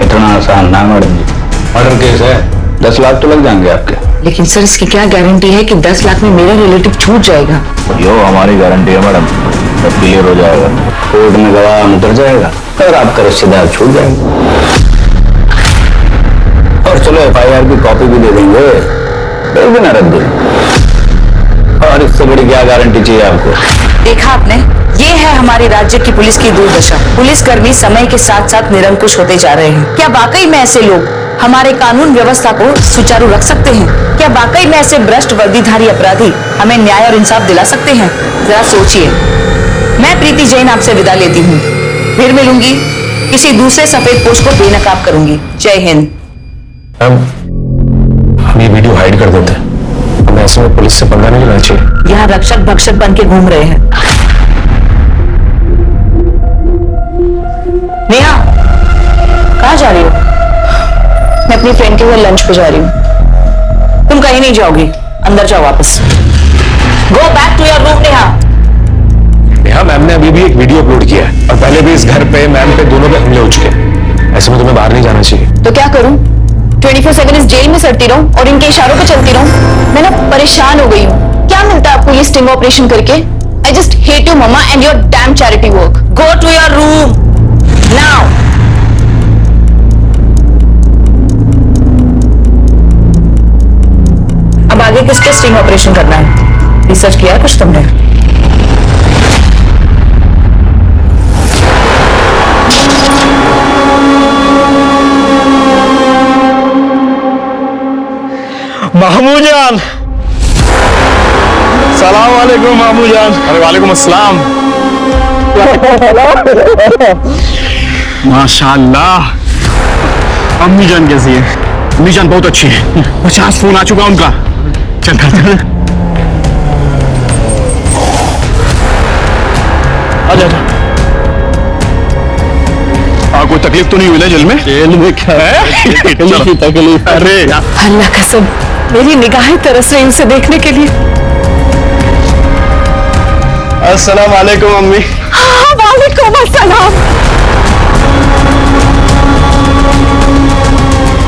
इतना आसान ना मैडम जी, मर्डर केस है, 10 लाख तो लग जाएंगे आपके। लेकिन सर इसकी क्या गारंटी है कि 10 लाख में मेरा रिलेटिव छूट जाएगा? यो हमारी गारंटी है मैडम, सब क्लियर हो जाएगा। कोर्ट में गवाह उतर जाएगा और आपका रिश्तेदार छूट जाएगा। और चलो FIR की कॉपी भी दे देंगे, कोई भी ना रद्द हो। और इससे बड़ी क्या गारंटी चाहिए आपको? देखा आपने, ये है हमारे राज्य की पुलिस की दुर्दशा। पुलिसकर्मी समय के साथ साथ निरंकुश होते जा रहे हैं। क्या वाकई में ऐसे लोग हमारे कानून व्यवस्था को सुचारू रख सकते हैं? क्या वाकई में ऐसे भ्रष्ट वर्दीधारी अपराधी हमें न्याय और इंसाफ दिला सकते हैं? जरा सोचिए। मैं प्रीति जैन आपसे विदा लेती हूँ, फिर मिलूंगी, किसी दूसरे सफेद पोस्ट को बेनकाब करूंगी। जय हिंद। हम ये वीडियो हाइड कर देते हैं, हमें ऐसे में पुलिस से पंगा नहीं लेना चाहिए। यहाँ रक्षक भक्षक बन के घूम रहे हैं। नेहा, कहाँ जा रही हो? मैं अपनी फ्रेंड के घर लंच पे जा रही हूँ। तुम कहीं नहीं जाओगी, अंदर जाओ वापस। Go back to your room Neha. Neha, ma'am ने अभी भी एक वीडियो अपलोड किया है और पहले भी इस घर पे मैम पे दोनों पे हमले हो चुके हैं। ऐसे में तुम्हें बाहर नहीं जाना चाहिए। तो क्या करूं? 24/7 इस जेल में सड़ती रहूं और इनके इशारों पे चलती रहूं? मैं ना परेशान हो गई हूँ। क्या मिलता है आपको ये स्टिंग ऑपरेशन करके? I just hate you mamma and your damn charity work. Go to your room now. अब आगे किसके स्टिंग ऑपरेशन करना है? रिसर्च किया है कुछ तुमने? मामूजान, सलाम वालेकुम मामूजान। अरे वालेकुम अस्सलाम। माशाल्लाह। अम्मी जान कैसी है? अम्मी जान बहुत अच्छी है। 50 फोन आ चुका उनका। चल चल आजा। कोई तकलीफ तो नहीं हुई ना जेल में? जेल में क्या है? तकलीफ। अरे अल्लाह कसम, मेरी निगाहें तरस रही उसे देखने के लिए। अस्सलाम वालेकुम अम्मी। हाँ, वालेकुम अस्सलाम।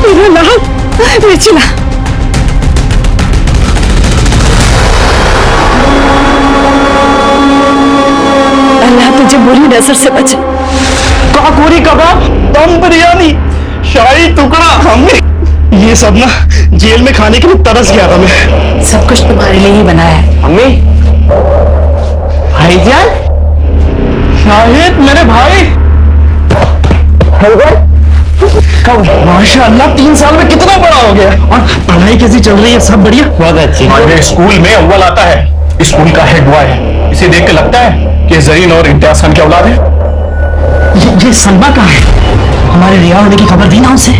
मेरा लाल, नीचे ला। अल्लाह तुझे बुरी नजर से बचे। काकोरी कबाब, दम बिरयानी, शाही टुकड़ा, हमने ये सब ना जेल में खाने के लिए तरस गया था मैं। सब कुछ तुम्हारे लिए ही बनाया है। अम्मी, भाईजान, शाहिद मेरे भाई। माशाअल्लाह 3 साल में कितना बड़ा हो गया। और पढ़ाई कैसी चल रही है? सब बढ़िया? बहुत अच्छी। हमारे स्कूल में अव्वल आता है, स्कूल का हेड बॉय है। इसे देख के लगता है कि जरीन और इम्तियाज खान की औलाद है। ये सलमा कहाँ है? हमारे रिहा होने की खबर दी ना उसे?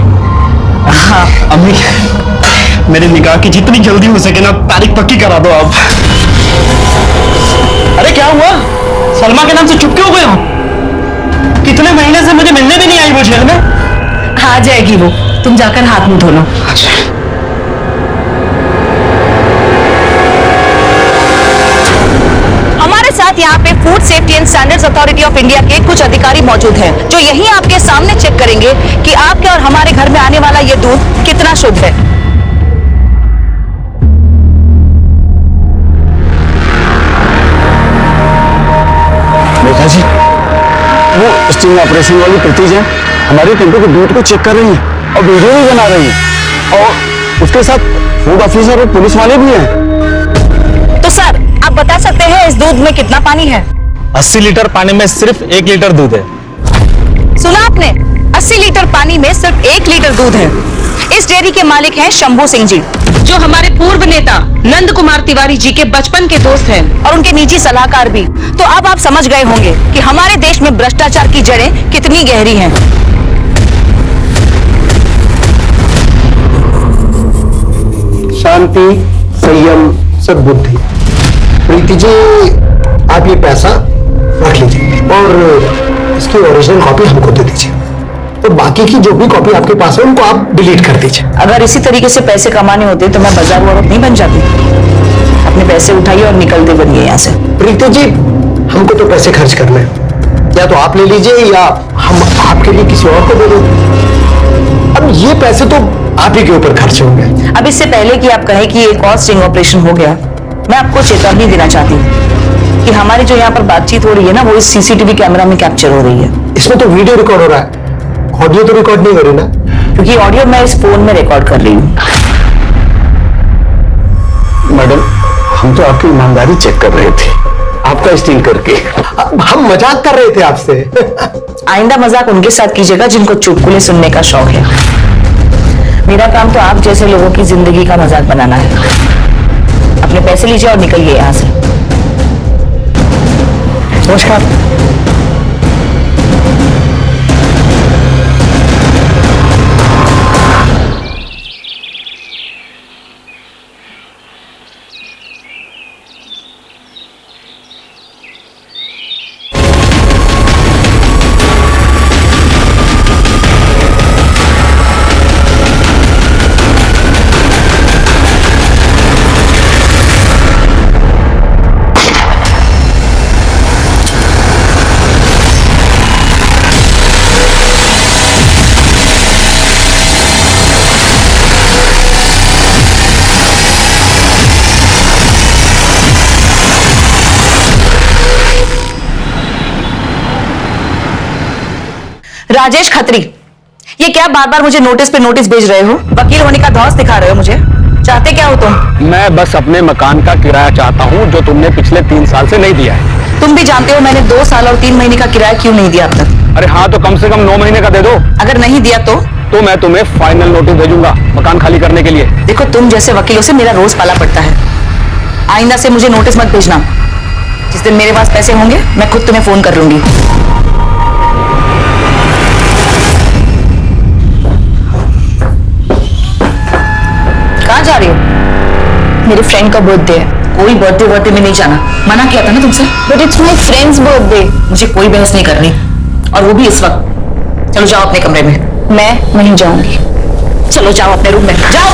हाँ अम्मी, मेरे निकाह की जितनी जल्दी हो सके ना तारीख पक्की करा दो आप। अरे क्या हुआ? सलमा के नाम से चुप क्यों हो गए हो? कितने महीने से मुझे मिलने भी नहीं आई वो जेल में। आ जाएगी वो, तुम जाकर हाथ मुंह धो लो। हमारे साथ यहाँ पे food safety and standards authority of India के कुछ अधिकारी मौजूद हैं, जो यही आपके सामने चेक करेंगे कि आपके और हमारे घर में आने वाला ये दूध कितना शुद्ध है। देखा जी, वो स्टिंग ऑपरेशन वाली प्रीति जैन हमारे टेम्पो के दूध को चेक कर रही है और वीडियो भी बना रही है, और उसके साथ फूड ऑफिसर और पुलिस वाले भी हैं। तो सर, आप बता सकते हैं इस दूध में कितना पानी है? 80 लीटर पानी में सिर्फ 1 लीटर दूध है। सुना आपने? 80 लीटर पानी में सिर्फ 1 लीटर दूध है। इस डेयरी के मालिक हैं शंभू सिंह जी, जो हमारे पूर्व नेता नंद कुमार तिवारी जी के बचपन के दोस्त हैं और उनके निजी सलाहकार भी। तो अब आप समझ गए होंगे कि हमारे देश में भ्रष्टाचार की जड़ें कितनी गहरी हैं। शांति, संयम, सद्बुद्धि। प्रीति जी, आप ये पैसा रख लीजिए और इसकी ओरिजिनल कॉपी हमको दे दीजिए, तो बाकी की जो भी कॉपी आपके पास है उनको आप डिलीट कर दीजिए। अगर इसी तरीके से पैसे कमाने होते तो मैं बाजार औरत नहीं बन जाती। अपने पैसे उठाइए और निकलते बनिए यहाँ से। प्रीति जी, हमको तो पैसे खर्च करने हैं, या तो आप ले लीजिए या हम आपके लिए किसी और को दे दें। अब ये पैसे तो आप ही के ऊपर खर्च होंगे। अब इससे पहले कि आप कहें कि एक और स्टिंग ऑपरेशन हो गया, मैं आपको चेतावनी देना चाहती हूँ कि हमारी जो यहाँ पर बातचीत हो रही है ना, वो इस सीसीटीवी कैमरा में कैप्चर हो रही है। इसमें तो वीडियो रिकॉर्ड हो रहा है, ऑडियो तो रिकॉर्ड नहीं हो रही ना? क्योंकि ऑडियो मैं इस फोन में रिकॉर्ड कर रही हूँ। मैडम, हम तो आपकी ईमानदारी चेक कर रहे थे, आपका स्टिंग करके। हम मजाक कर रहे थे आपसे। आइंदा मजाक उनके साथ कीजिएगा जिनको चुटकुले सुनने का शौक है। मेरा काम तो आप जैसे लोगों की जिंदगी का मजाक बनाना है। अपने पैसे लीजिए और निकलिए यहाँ से। नमस्कार। राजेश खत्री, ये क्या बार बार मुझे नोटिस पे नोटिस भेज रहे हो? वकील होने का धौंस दिखा रहे हो मुझे? चाहते क्या हो तुम? मैं बस अपने मकान का किराया चाहता हूँ जो तुमने पिछले 3 साल से नहीं दिया है। तुम भी जानते हो मैंने 2 साल और 3 महीने का किराया क्यों नहीं दिया अब तक। अरे हाँ, तो कम से कम 9 महीने का दे दो। अगर नहीं दिया तो मैं तुम्हें फाइनल नोटिस भेजूंगा मकान खाली करने के लिए। देखो, तुम जैसे वकीलों से मेरा रोज पाला पड़ता है। आइंदा से मुझे नोटिस मत भेजना। जिस दिन मेरे पास पैसे होंगे मैं खुद तुम्हें फोन कर लूंगी। कहाँ जा रही हो? मेरे फ्रेंड का बर्थडे है। कोई बर्थडे में नहीं जाना, मना किया था ना तुमसे। But it's my friends birthday. मुझे कोई बहस नहीं करनी, और वो भी इस वक्त। चलो जाओ अपने कमरे में। मैं नहीं जाऊंगी। चलो जाओ अपने रूम में, जाओ।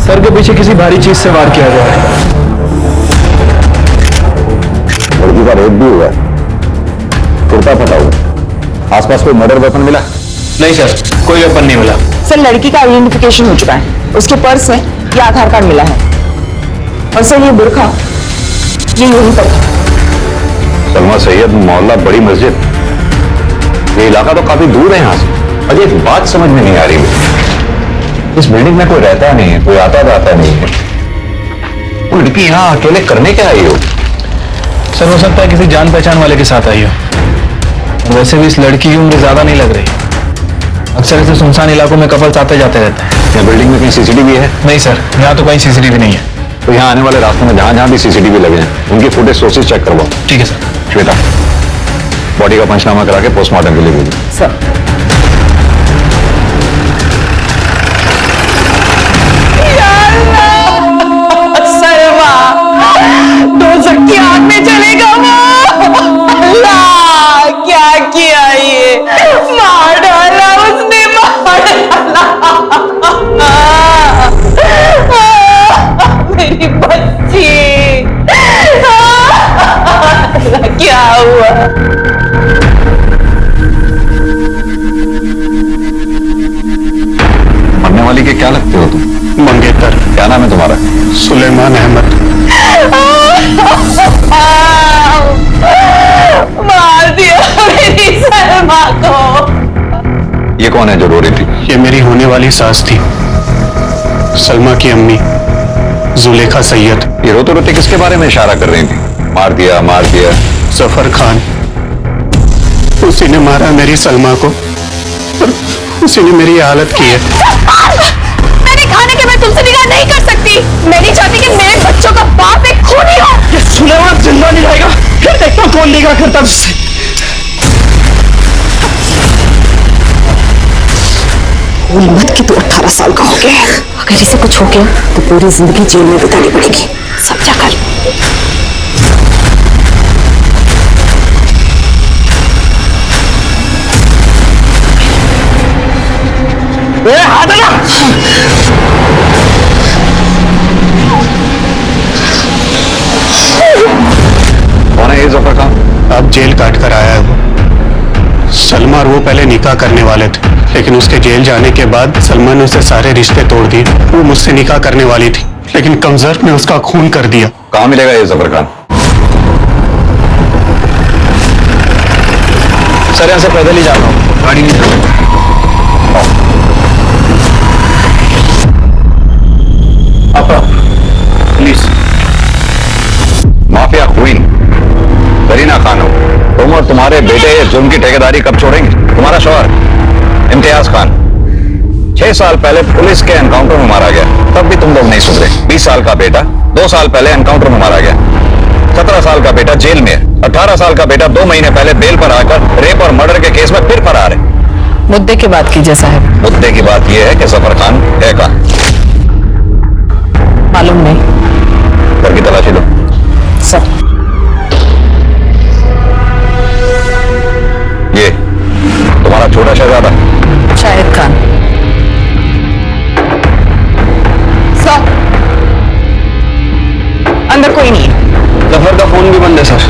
सर के पीछे किसी भारी चीज से वार किया गया है। लड़की का रेप भी हुआ है, कुर्ता फटा हुआ। आसपास कोई मर्डर वेपन मिला? नहीं सर, कोई वेपन नहीं मिला। सर, लड़की का आइडेंटिफिकेशन हो चुका है। उसके पर्स से ये आधार कार्ड मिला है, और सर ये बुर्का ये यहीं पर था। सलमा सैयद मोहल्ला बड़ी मस्जिद, ये इलाका तो काफी दूर है यहाँ से। अजय, एक बात समझ में नहीं आ रही मुझे। इस बिल्डिंग में कोई रहता नहीं है, कोई आता जाता नहीं है। वो लड़की यहाँ अकेले करने क्या आई हो? सर, हो सकता है किसी जान पहचान वाले के साथ आई हो। वैसे भी इस लड़की की उम्र ज्यादा नहीं लग रही। अक्सर ऐसे सुनसान इलाकों में कपल्स आते जाते रहते हैं। क्या बिल्डिंग में कहीं सीसीटीवी है? नहीं सर, यहाँ तो कहीं सीसीटीवी नहीं है। तो यहाँ आने वाले रास्तों में जहां जहां भी सीसीटीवी लगे हैं उनकी फुटेज सोर्सेज चेक करवाओ। ठीक है सर। श्वेता, बॉडी का पंचनामा करा के पोस्टमार्टम के लिए भेजो। सर, की आग में चलेगा वो। अल्लाह, क्या किया ये? मार डाला उसने, मार डाला मेरी बच्ची। क्या हुआ? मरने वाली के क्या लगते हो तुम? मंगेतर। क्या नाम है तुम्हारा? सुलेमान अहमद। मार दिया मेरी सलमा को। ये कौन है जो रो रही थी? ये मेरी होने वाली सास थी, सलमा की अम्मी जुलेखा सैयद। ये रोते रोते किसके बारे में इशारा कर रही थी? मार दिया, मार दिया। जफर खान, उसी ने मारा मेरी सलमा को, और उसी ने मेरी हालत की है। मैंने कहा ना कि मैं तुमसे निकाह नहीं कर सकती। मैं नहीं चाहती कि मेरे बच्चों का बाप एक खूनी हो। क्या करता मुझसे? भूल मत कि तू 18 साल का हो गया है। अगर इसे कुछ हो गया तो पूरी जिंदगी जेल में बितानी पड़ेगी। समझा कर। कौन है ये जफर खान? अब जेल काट कर आया है वो। सलमा और वो पहले निकाह करने वाले थे, लेकिन उसके जेल जाने के बाद सलमा ने उससे सारे रिश्ते तोड़ दिए। वो मुझसे निकाह करने वाली थी, लेकिन कमजोर ने उसका खून कर दिया। कहाँ मिलेगा ये जफर खान? सर यहाँ से पैदल ही जा रहा हूँ, गाड़ी नहीं चल। Please. Mafia queen Kareena Khan हो तुम, और तुम्हारे बेटे ये जुर्म की ठेकेदारी कब छोड़ेंगे? तुम्हारा शौहर इम्तियाज खान 6 साल पहले पुलिस के एनकाउंटर में मारा गया, तब भी तुम लोग नहीं सुधरे। 20 साल का बेटा 2 साल पहले एनकाउंटर में मारा गया। 17 साल का बेटा जेल में है। 18 साल का बेटा 2 महीने पहले बेल पर आकर रेप और मर्डर के केस में फिर फरार है। मुद्दे की बात कीजिए साहब। मुद्दे की बात यह है कि जफर खान है कहां? मालूम नहीं। घर की तलाशी लो। सर ये तुम्हारा छोटा शहजादा शाहिद खान। सर अंदर कोई नहीं है। जफर का फोन भी बंद है सर।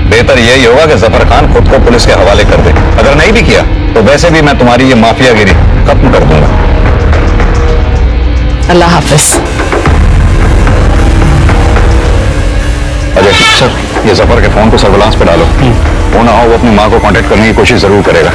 बेहतर यही होगा कि जफर खान खुद को पुलिस के हवाले कर दे। अगर नहीं भी किया तो वैसे भी मैं तुम्हारी ये माफियागिरी खत्म कर दूंगा। अल्लाह हाफिज। अजय सर, ये जफर के फोन को सर्विलांस पे डालो। वो ना हो वो अपनी माँ को कांटेक्ट करने की कोशिश जरूर करेगा।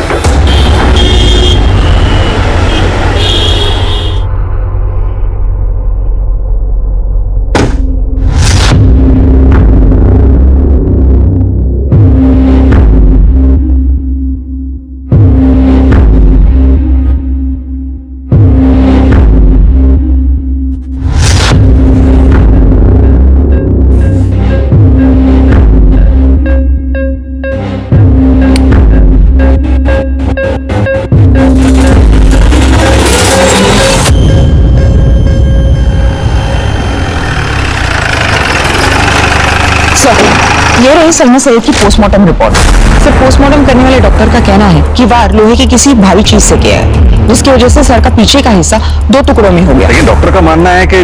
ये रही सलमा सैयद की पोस्टमार्टम रिपोर्ट। सर पोस्टमार्टम करने वाले डॉक्टर का कहना है कि वार लोहे की किसी भारी चीज से किया है, जिसकी वजह से सर का पीछे का हिस्सा 2 टुकड़ों में हो गया। लेकिन डॉक्टर का मानना है कि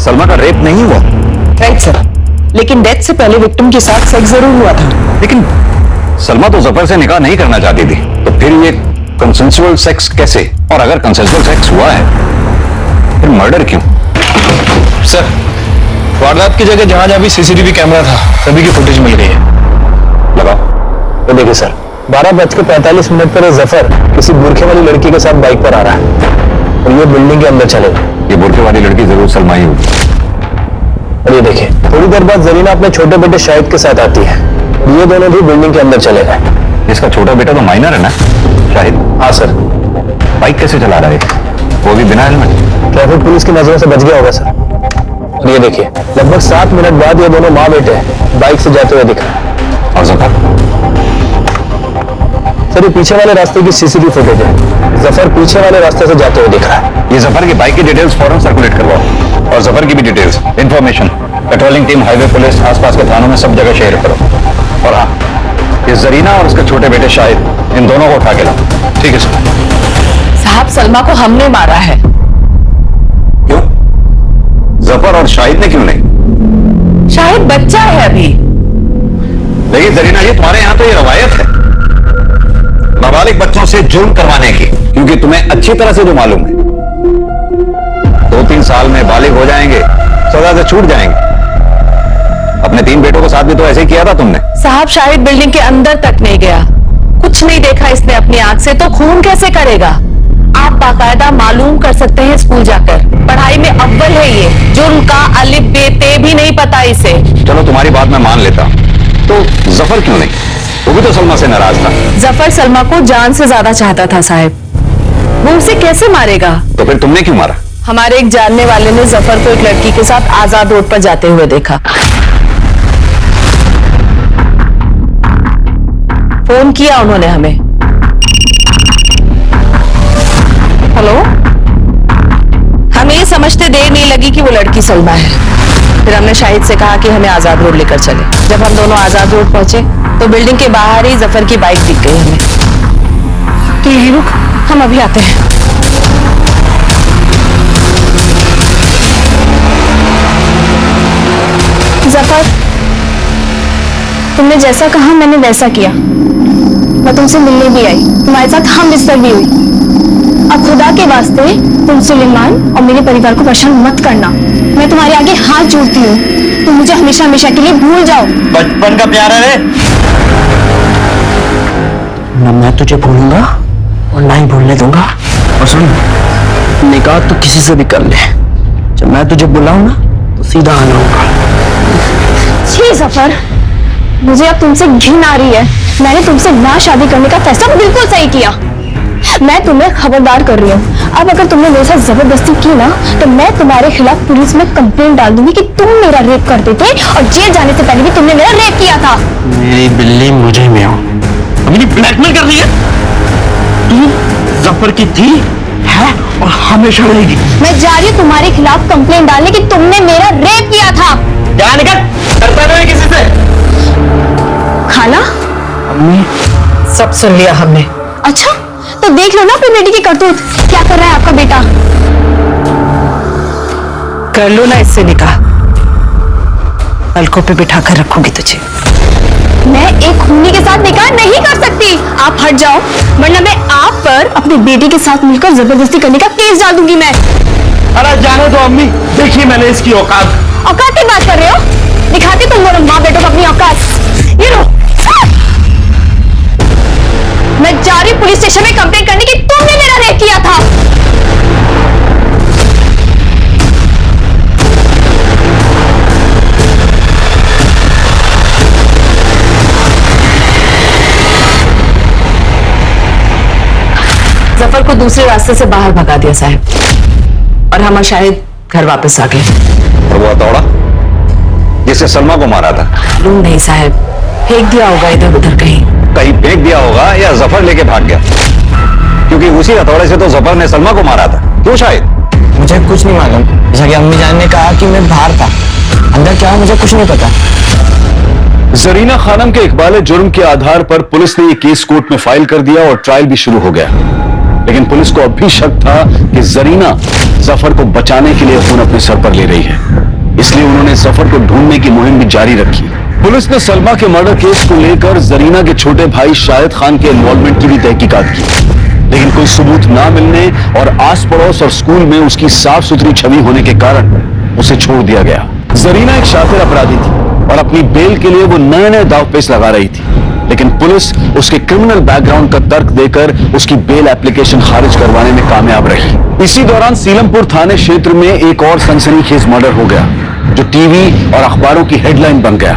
सलमा का रेप नहीं हुआ। राइट सर, लेकिन डेथ से पहले विक्टिम के साथ सेक्स जरूर हुआ था। लेकिन सलमा तो जफर से निकाह नहीं करना चाहती थी, तो फिर ये कंसेंसुअल सेक्स कैसे? और अगर कंसेंसुअल सेक्स हुआ है फिर मर्डर क्यों? सर वारदात की जगह जहां जहां भी सीसीटीवी कैमरा था सभी की फुटेज मिल गई है। लगाओ। तो देखिए सर 12:45 पर जफर किसी बुरखे वाली लड़की के साथ बाइक पर आ रहा है और ये बिल्डिंग के अंदर चलेगा। ये बुरखे वाली लड़की जरूर सलमा ही होगी। और ये देखिए थोड़ी देर बाद जरीना अपने छोटे बेटे शाहिद के साथ आती है और ये दोनों भी बिल्डिंग के अंदर चले गए। इसका छोटा बेटा तो माइनर है ना शाहिद? हाँ सर। बाइक कैसे चला रहा है वो भी बिना हेलमेट? ट्रैफिक पुलिस की नजरों से बच गया होगा सर। और ये देखिए लगभग 7 मिनट बाद ये दोनों माँ बेटे बाइक से जाते हुए दिख रहे हैं। और जफर? सर ये पीछे वाले रास्ते की सीसीटीवी फुटेज है। जफर पीछे वाले रास्ते से जाते हुए दिख रहा है। ये जफर की बाइक की डिटेल्स फौरन सर्कुलेट करवाओ, और जफर की भी details, information patrolling team, highway police, आसपास के थानों में सब जगह शेयर करो। और हाँ, ये जरीना और उसके छोटे बेटे शाहिद, इन दोनों को उठा के लाओ। ठीक है सर। साहब सलमा को हमने मारा है। क्यों? जफर और शाहिद ने क्यों नहीं? शाहिद बच्चा है अभी। लेकिन जरीना जी तुम्हारे यहाँ तो ये रवायत है नाबालिग बच्चों से जुर्म करवाने की, क्योंकि तुम्हें अच्छी तरह से जो मालूम है 2-3 साल में बालिग हो जाएंगे, सजा से छूट जाएंगे। अपने 3 बेटों के साथ भी तो ऐसे ही किया था तुमने। साहब शाहिद बिल्डिंग के अंदर तक नहीं गया, कुछ नहीं देखा इसने अपनी आंख से, तो खून कैसे करेगा? आप बाकायदा मालूम कर सकते हैं स्कूल जाकर। पढ़ाई में अव्वल है ये, जुर्म का अलिफ बे ते भी नहीं पता इसे। चलो तुम्हारी बात मैं मान लेता, तो जफर क्यों नहीं? वो भी तो सलमा से नाराज था। जफर सलमा को जान से ज्यादा चाहता था साहब, वो उसे कैसे मारेगा? तो फिर तुमने क्यों मारा? हमारे एक जानने वाले ने जफर को एक लड़की के साथ आजाद रोड पर जाते हुए देखा। फोन किया उन्होंने हमें। हेलो, हमें ये समझते देर नहीं लगी कि वो लड़की सलमा है। फिर हमने शाहिद से कहा कि हमें आजाद रोड लेकर चले। जब हम दोनों आजाद रोड पहुंचे तो बिल्डिंग के बाहर ही जफर की बाइक दिख गई हमें। तो यही रुक, हम अभी आते हैं। जफर, तुमने जैसा कहा मैंने वैसा किया। मैं तुमसे मिलने भी आई, तुम्हारे साथ हम बिस्तर भी हुई। अब खुदा के वास्ते तुम सुलेमान और मेरे परिवार को परेशान मत करना। मैं तुम्हारे आगे हाथ जोड़ती हूँ, तुम मुझे हमेशा हमेशा के लिए भूल जाओ। बचपन का प्यार है ना, मैं तुझे भूलूंगा और ना ही भूलने दूंगा। और सुन, निकाह तो किसी से भी कर ले, जब मैं तुझे बुलाऊं ना तो सीधा आना होगा। छी जफर, मुझे अब तुमसे घिन आ रही है। मैंने तुमसे ना शादी करने का फैसला बिल्कुल सही किया। मैं तुम्हें खबरदार कर रही हूँ, अब अगर तुमने मेरे साथ जबरदस्ती की ना तो मैं तुम्हारे खिलाफ पुलिस में कंप्लेंट डाल दूंगी कि तुम मेरा रेप करते थे और जेल जाने से पहले भी तुमने मेरा रेप किया था। मेरी बिल्ली मुझे में हो, मेरी ब्लैकमेल कर रही है। तू जफर की थी, है और हमेशा रहेगी। मैं जा रही हूँ तुम्हारे खिलाफ कंप्लेंट डालने कि तुमने मेरा रेप किया था। क्या निकल, करता नहीं किसी से। खाला, अम्मी, सब सुन लिया हमने। अच्छा तो देख लो ना अपनी बेटी की करतूत, क्या कर रहा है आपका बेटा। कर लो ना इससे निकाह, पलकों पे बिठा कर रखूंगी तुझे। मैं एक खूनी के साथ निकाह नहीं कर सकती। आप हट जाओ, वरना मैं आप पर अपनी बेटी के साथ मिलकर जबरदस्ती करने का केस डाल दूंगी मैं। अरे जाने दो अम्मी, देखिए मैंने इसकी औकात। औकात की बात कर रहे हो? दिखाती तुम दोनों माँ बेटों को अपनी औकात। ये लो, मैं जा रही पुलिस स्टेशन में कंप्लेंट करने की तुमने मेरा रेप किया था। जफर को दूसरे रास्ते से बाहर भगा दिया साहब, और हम शायद घर वापस आ गए। और वो हथौड़ा जिससे सलमा को मारा था? मालूम नहीं साहब, फेंक दिया होगा इधर उधर कहीं। कहीं फेंक दिया होगा या जफर लेके भाग गया, क्योंकि उसी हथौड़े से तो जफर ने सलमा को मारा था। क्यों शायद? मुझे कुछ नहीं मालूम, जैसा कि अम्मी जान ने कहा कि मैं बाहर था, अंदर क्या है मुझे कुछ नहीं पता। जरीना खानम के इकबाल जुर्म के आधार पर पुलिस ने यह केस कोर्ट में फाइल कर दिया और ट्रायल भी शुरू हो गया। लेकिन पुलिस को अब भी शक था कि जरीना जफर को बचाने के लिए खून अपने सर पर ले रही है, इसलिए उन्होंने जफर को ढूंढने की मुहिम भी जारी रखी। पुलिस ने सलमा के मर्डर केस को लेकर जरीना के छोटे भाई शाहिद खान के इन्वॉल्वमेंट की भी तहकीकात की, लेकिन कोई सबूत ना मिलने और आस पड़ोस और स्कूल में उसकी साफ सुथरी छवि होने के कारण उसे छोड़ दिया गया। जरीना एक शातिर अपराधी थी और अपनी बेल के लिए वो नए नए दावपेच लगा रही थी, लेकिन पुलिस उसके क्रिमिनल बैकग्राउंड का तर्क देकर उसकी बेल एप्लीकेशन खारिज करवाने में कामयाब रही। इसी दौरान सीलमपुर थाने क्षेत्र में एक और सनसनीखेज मर्डर हो गया, जो टीवी और अखबारों की हेडलाइन बन गया।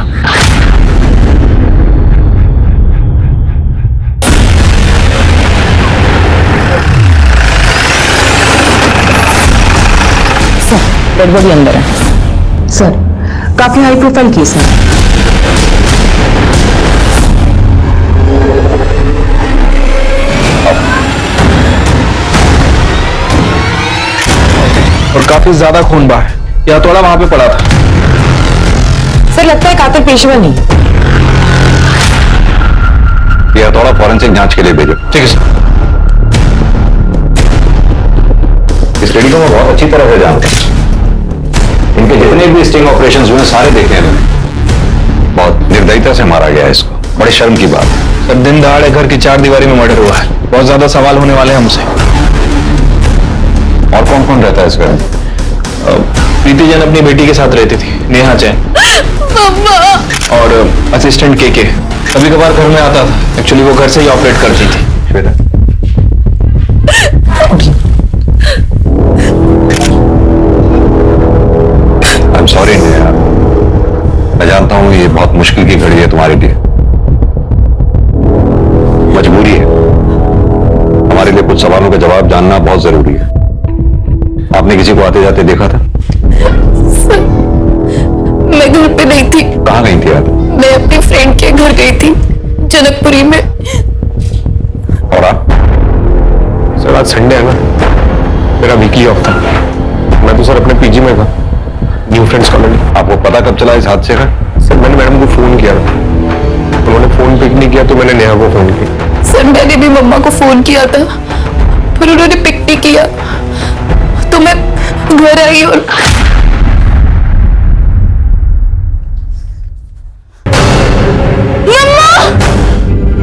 सर, गड़बड़ी अंदर है। सर, काफी हाई प्रोफाइल केस है। और काफी ज्यादा खून बहा है। यह हथौड़ा वहां पे पड़ा था। सर, लगता है कातिल पेशेवर नहीं। ये हथौड़ा फॉरेंसिक जांच के लिए भेजो। ठीक है सर। इस लेडी को मैं बहुत अच्छी तरह से जानता हूं। इनके जितने भी स्टिंग ऑपरेशंस हुए सारे देखे हैं मैंने। बहुत निर्दयता से मारा गया है इसको, बड़ी शर्म की बात है। सर, दिन दहाड़े घर की 4 दीवारी में मर्डर हुआ है। बहुत ज्यादा सवाल होने वाले हैं हमसे। और कौन कौन रहता है इस घर में? प्रीति जैन अपनी बेटी के साथ रहती थी, नेहा जैन, और असिस्टेंट के कभी कभार घर में आता था। एक्चुअली वो घर से ही ऑपरेट करती थी। बेटा, आई एम सॉरी नेहा, मैं जानता हूं ये बहुत मुश्किल की घड़ी है तुम्हारे लिए, मजबूरी है। हमारे लिए कुछ सवालों का जवाब जानना बहुत जरूरी है। आपने किसी को आते जाते देखा था? सर, मैं घर पे नहीं थी। कहाँ गई थी आप? मैं अपने फ्रेंड के घर गई थी, जनकपुरी में। आज संडे है ना, मेरा वीकली ऑफ था। मैं तो सर अपने पीजी में था, न्यू फ्रेंड्स कॉलोनी। आपको पता कब चला इस हादसे का? सर मैंने मैडम को फोन किया था, उन्होंने फोन पिक नहीं किया तो मैंने नेहा को फोन किया। सर मैंने भी मम्मा को फोन किया था पर उन्होंने पिक नहीं किया, तो मैं घर आई और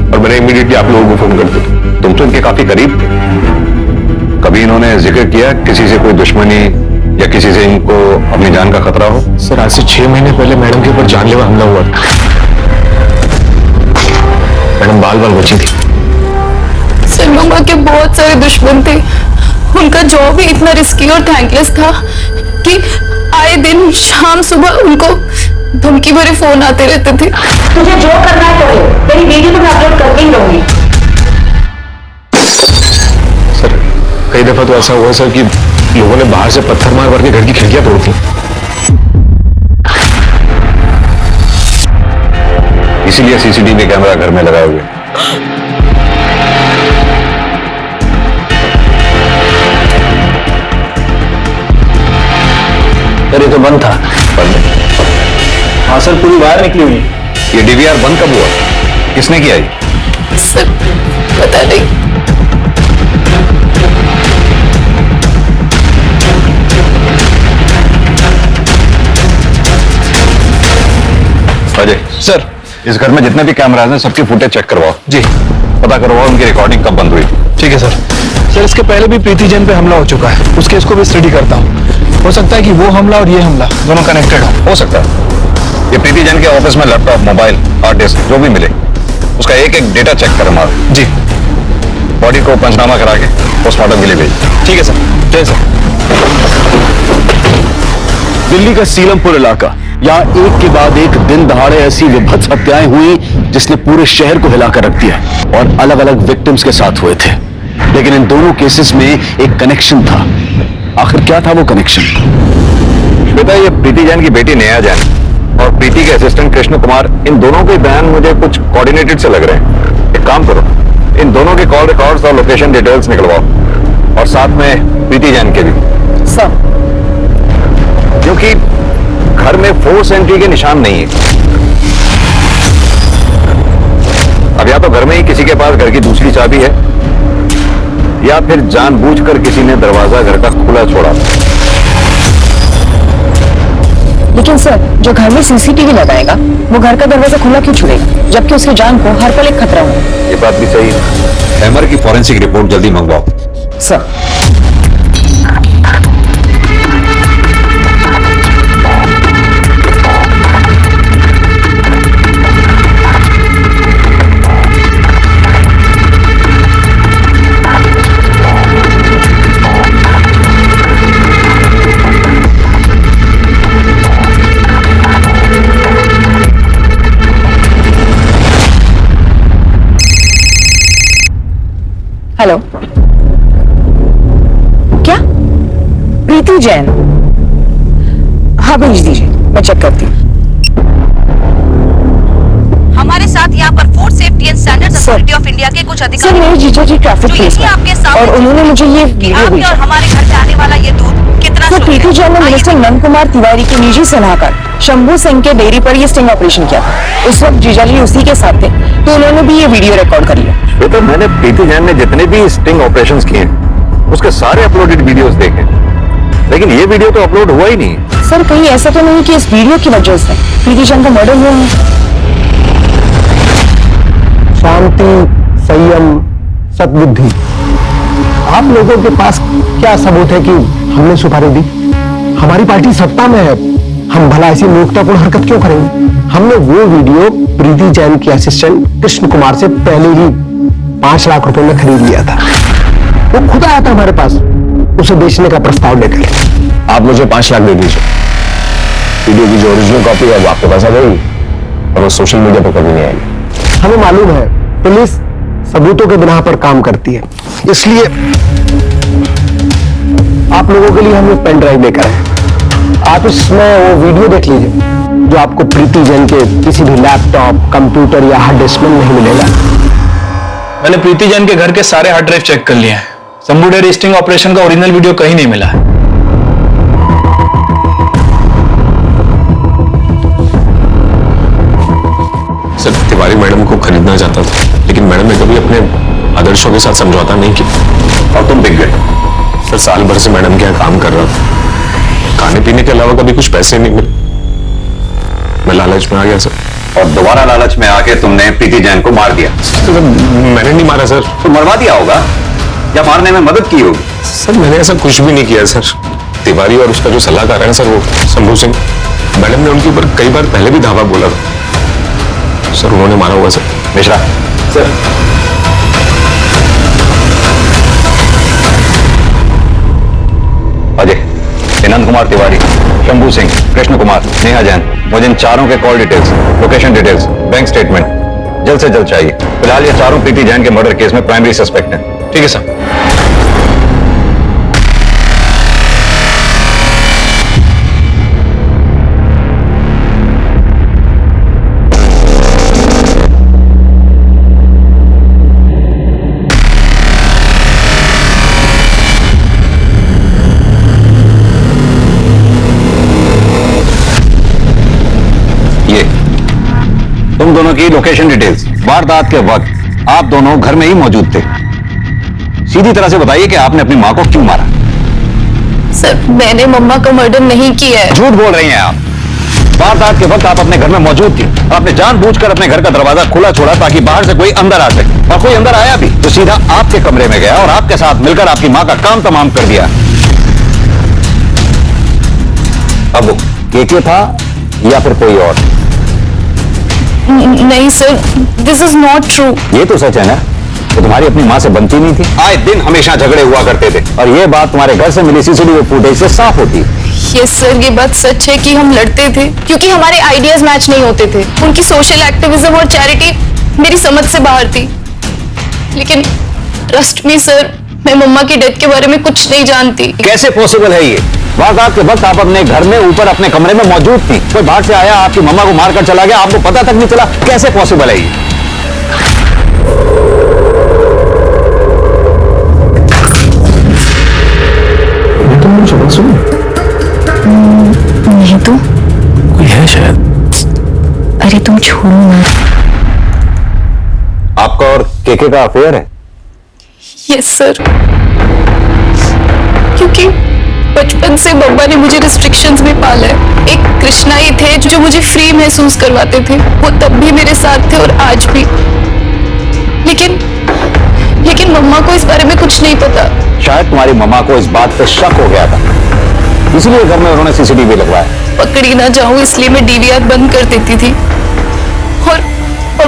और मैंने इमीडिएटली आप लोगों को फोन कर दिया। तुम तो इनके काफी करीब थे। कभी इन्होंने जिक्र किया किसी से कोई दुश्मनी या किसी से इनको अपनी जान का खतरा हो? सर आज से 6 महीने पहले मैडम के ऊपर जानलेवा हमला हुआ था। मैडम बाल बाल बची थी। सर मम्मा के बहुत सारे दुश्मन थे, उनका जॉब ही इतना रिस्की और थैंकलेस था कि आए दिन शाम सुबह उनको धमकी भरे फोन आते रहते थे। तुझे जो करना है करो, तेरी वीडियो तो मैं अपलोड करके ही रहूंगी। सर कई दफा तो ऐसा हुआ सर कि लोगों ने बाहर से पत्थर मार मार के घर की खिड़कियां तोड़ दी। इसीलिए सीसीटीवी कैमरा घर में लगाए हुए। सर ये तो बंद था। हाँ सर, पूरी वायर निकली हुई है। ये डीवीआर बंद कब हुआ? किसने किया ये? सर पता नहीं। अजय सर इस घर में जितने भी कैमराज हैं सबकी फुटेज चेक करवाओ। जी पता करवाओ उनकी रिकॉर्डिंग कब बंद हुई थी। ठीक है सर। सर इसके पहले भी प्रीति जैन पे हमला हो चुका है, उस केस को भी स्टडी करता हूँ। हो सकता है कि वो हमला और ये हमला दोनों कनेक्टेड हो सकता है। ये प्रीति जैन के ऑफिस में लैपटॉप, मोबाइल, हार्ड डिस्क जो भी मिले उसका एक एक डेटा चेक कर मारो। जी। बॉडी को पंचनामा करा के पोस्टमार्टम के लिए भेज। ठीक है सर। जय सर। दिल्ली का सीलमपुर इलाका, यहाँ एक के बाद एक दिन दहाड़े ऐसी विभत्स हत्याएं हुई जिसने पूरे शहर को हिलाकर रख दिया और अलग अलग विक्टिम्स के साथ हुए थे। लेकिन इन दोनों केसेस में एक कनेक्शन था। आखिर क्या था वो कनेक्शन? श्वेता, ये प्रीति जैन की बेटी नेहा जैन और प्रीति के असिस्टेंट कृष्ण कुमार, इन दोनों के बयान मुझे कुछ कोऑर्डिनेटेड से लग रहे हैं। एक काम करो, इन दोनों के कॉल रिकॉर्ड्स और लोकेशन डिटेल्स निकलवाओ और साथ में प्रीति जैन के भी। सर क्योंकि घर में फोर्स एंट्री के निशान नहीं है। अब या तो घर में ही किसी के पास घर की दूसरी चाबी है या फिर जानबूझकर किसी ने दरवाजा घर का खुला छोड़ा। लेकिन सर जो घर में सीसीटीवी लगाएगा वो घर का दरवाजा खुला क्यों छोड़ेगा, जबकि उसकी जान को हर पल एक खतरा हो। ये बात भी सही है। हैमर की फॉरेंसिक रिपोर्ट जल्दी मंगवाओ। सर हेलो, क्या प्रीति जैन? हाँ भेज दीजिए, मैं चेक करती हूँ। हमारे साथ यहाँ पर food safety and standards authority of India के कुछ अधिकारी। सर मेरे जीजा जी ट्रैफिक पुलिस में आपके साथ और उन्होंने मुझे ये वीडियो भेजा। और हमारे घर पे आने वाला ये दूध कितना? सर प्रीति जैन ने मिनिस्टर नंद कुमार तिवारी के निजी सलाहकार शंभू सिंह के डेयरी पर ये स्टिंग ऑपरेशन किया था। उस वक्त जीजा जी उसी के साथ थे, तो उन्होंने भी ये वीडियो रिकॉर्ड कर लिया। तो मैंने प्रीति जैन ने जितने भी स्टिंग ऑपरेशंस किए हैं उसके सारे अपलोडेड वीडियोस देखे, लेकिन ये वीडियो तो अपलोड हुआ ही नहीं। सर कहीं ऐसा तो नहीं कि इस वीडियो की वजह से प्रीति जैन का मर्डर हुआ है? शांति, संयम, सद्बुद्धि। आप लोगों के पास क्या सबूत है कि हमने सुपारी दी? हमारी पार्टी सत्ता में है, हम भला ऐसी मूर्खतापूर्ण हरकत क्यों करेंगे? हमने वो वीडियो प्रीति जैन के असिस्टेंट कृष्ण कुमार से पहले ही 5 लाख रुपए में खरीद लिया था। वो खुद आया था हमारे पास उसे बेचने का प्रस्ताव लेकर। आप मुझे 5 लाख दे दीजिए, वीडियो की जो ओरिजिनल कॉपी है वो आपके पास आ जाएगी और वो सोशल मीडिया पर कभी नहीं आएगी। हमें मालूम है पुलिस सबूतों के बिना पर काम करती है, इसलिए आप लोगों के लिए हम एक पेन ड्राइव लेकर आए। आप इसमें वो वीडियो देख लीजिए जो आपको प्रीति जैन के किसी भी लैपटॉप, कंप्यूटर या हार्ड डिस्क में नहीं मिलेगा। मैंने प्रीति जैन के घर के सारे हार्ड ड्राइव चेक कर लिए हैं, शंभू डेयरी स्टिंग ऑपरेशन का ओरिजिनल वीडियो कहीं नहीं मिला है। सर तिवारी मैडम को खरीदना चाहता था, लेकिन मैडम ने कभी अपने आदर्शों के साथ समझौता नहीं किया और तुम बिक गए। सर साल भर से मैडम के यहाँ काम कर रहा था, खाने पीने के अलावा कभी कुछ पैसे नहीं मिले, मैं लालच में आ गया सर। और दोबारा लालच में आके तुमने प्रीति जैन को मार दिया। सर मैंने नहीं मारा सर। तो मरवा दिया होगा या मारने में मदद की होगी। सर मैंने ऐसा कुछ भी नहीं किया सर। तिवारी और उसका जो सलाहकार है ना सर, वो शंभू सिंह, मैडम ने उनके ऊपर कई बार पहले भी धावा बोला था सर, उन्होंने मारा हुआ सर। मिश्रा सर, अजय, हिनंद कुमार तिवारी, शंभू सिंह, कृष्ण कुमार, नेहा जैन, मुझे इन चारों के call details, location details, bank statement जल्द से जल्द चाहिए। फिलहाल ये चारों प्रीति जैन के मर्डर केस में प्राइमरी सस्पेक्ट हैं। ठीक है सर। तुम दोनों की लोकेशन डिटेल्स, वारदात के वक्त आप दोनों घर में ही मौजूद थे। सीधी तरह से बताइए कि आपने अपनी मां को क्यों मारा। सर मैंने मम्मा का मर्डर नहीं किया है। झूठ बोल रही हैं आप। वारदात के वक्त आप अपने घर में मौजूद थी। आपने जानबूझकर अपने घर का दरवाजा खुला छोड़ा ताकि बाहर से कोई अंदर आ सके, और कोई अंदर आया भी तो सीधा आपके कमरे में गया और आपके साथ मिलकर आपकी मां का काम तमाम कर दिया। अब वो केके था या फिर कोई और? नहीं sir, this is not true. ये तो सच है ना, तो तुम्हारी अपनी मां से बनती नहीं थी। आए दिन हमेशा झगड़े हुआ करते थे, और ये बात तुम्हारे घर से मिली सीसीटीवी फुटेज से साफ होती है। यस सर, ये बात सच है कि हम लड़ते थे क्योंकि हमारे आइडियाज मैच नहीं होते थे। उनकी सोशल एक्टिविज्म और चैरिटी मेरी समझ से बाहर थी। लेकिन ट्रस्ट मी सर, मैं मम्मा की डेथ के बारे में कुछ नहीं जानती। कैसे पॉसिबल है ये? वारदात के वक्त आप अपने घर में ऊपर अपने कमरे में मौजूद थी, कोई बाहर से आया आपकी मम्मा को मारकर चला गया, आपको पता तक नहीं चला। कैसे पॉसिबल है ये? नहीं तो कोई है शायद। अरे तुम छोड़ो ना। आपका और केके का अफेयर है? यस सर, क्योंकि बचपन से मम्मा ने मुझे रिस्ट्रिक्शंस में पाला है। एक कृष्णा ही थे जो मुझे फ्री महसूस करवाते थे, वो तब भी मेरे साथ थे और आज भी। लेकिन मम्मा को इस बारे में कुछ नहीं पता। शायद तुम्हारी मम्मा को इस बात पे शक हो गया था, इसलिए घर में उन्होंने सीसीटीवी लगवाया। पकड़ी ना जाऊं इसलिए मैं डीवीआर बंद कर देती थी, और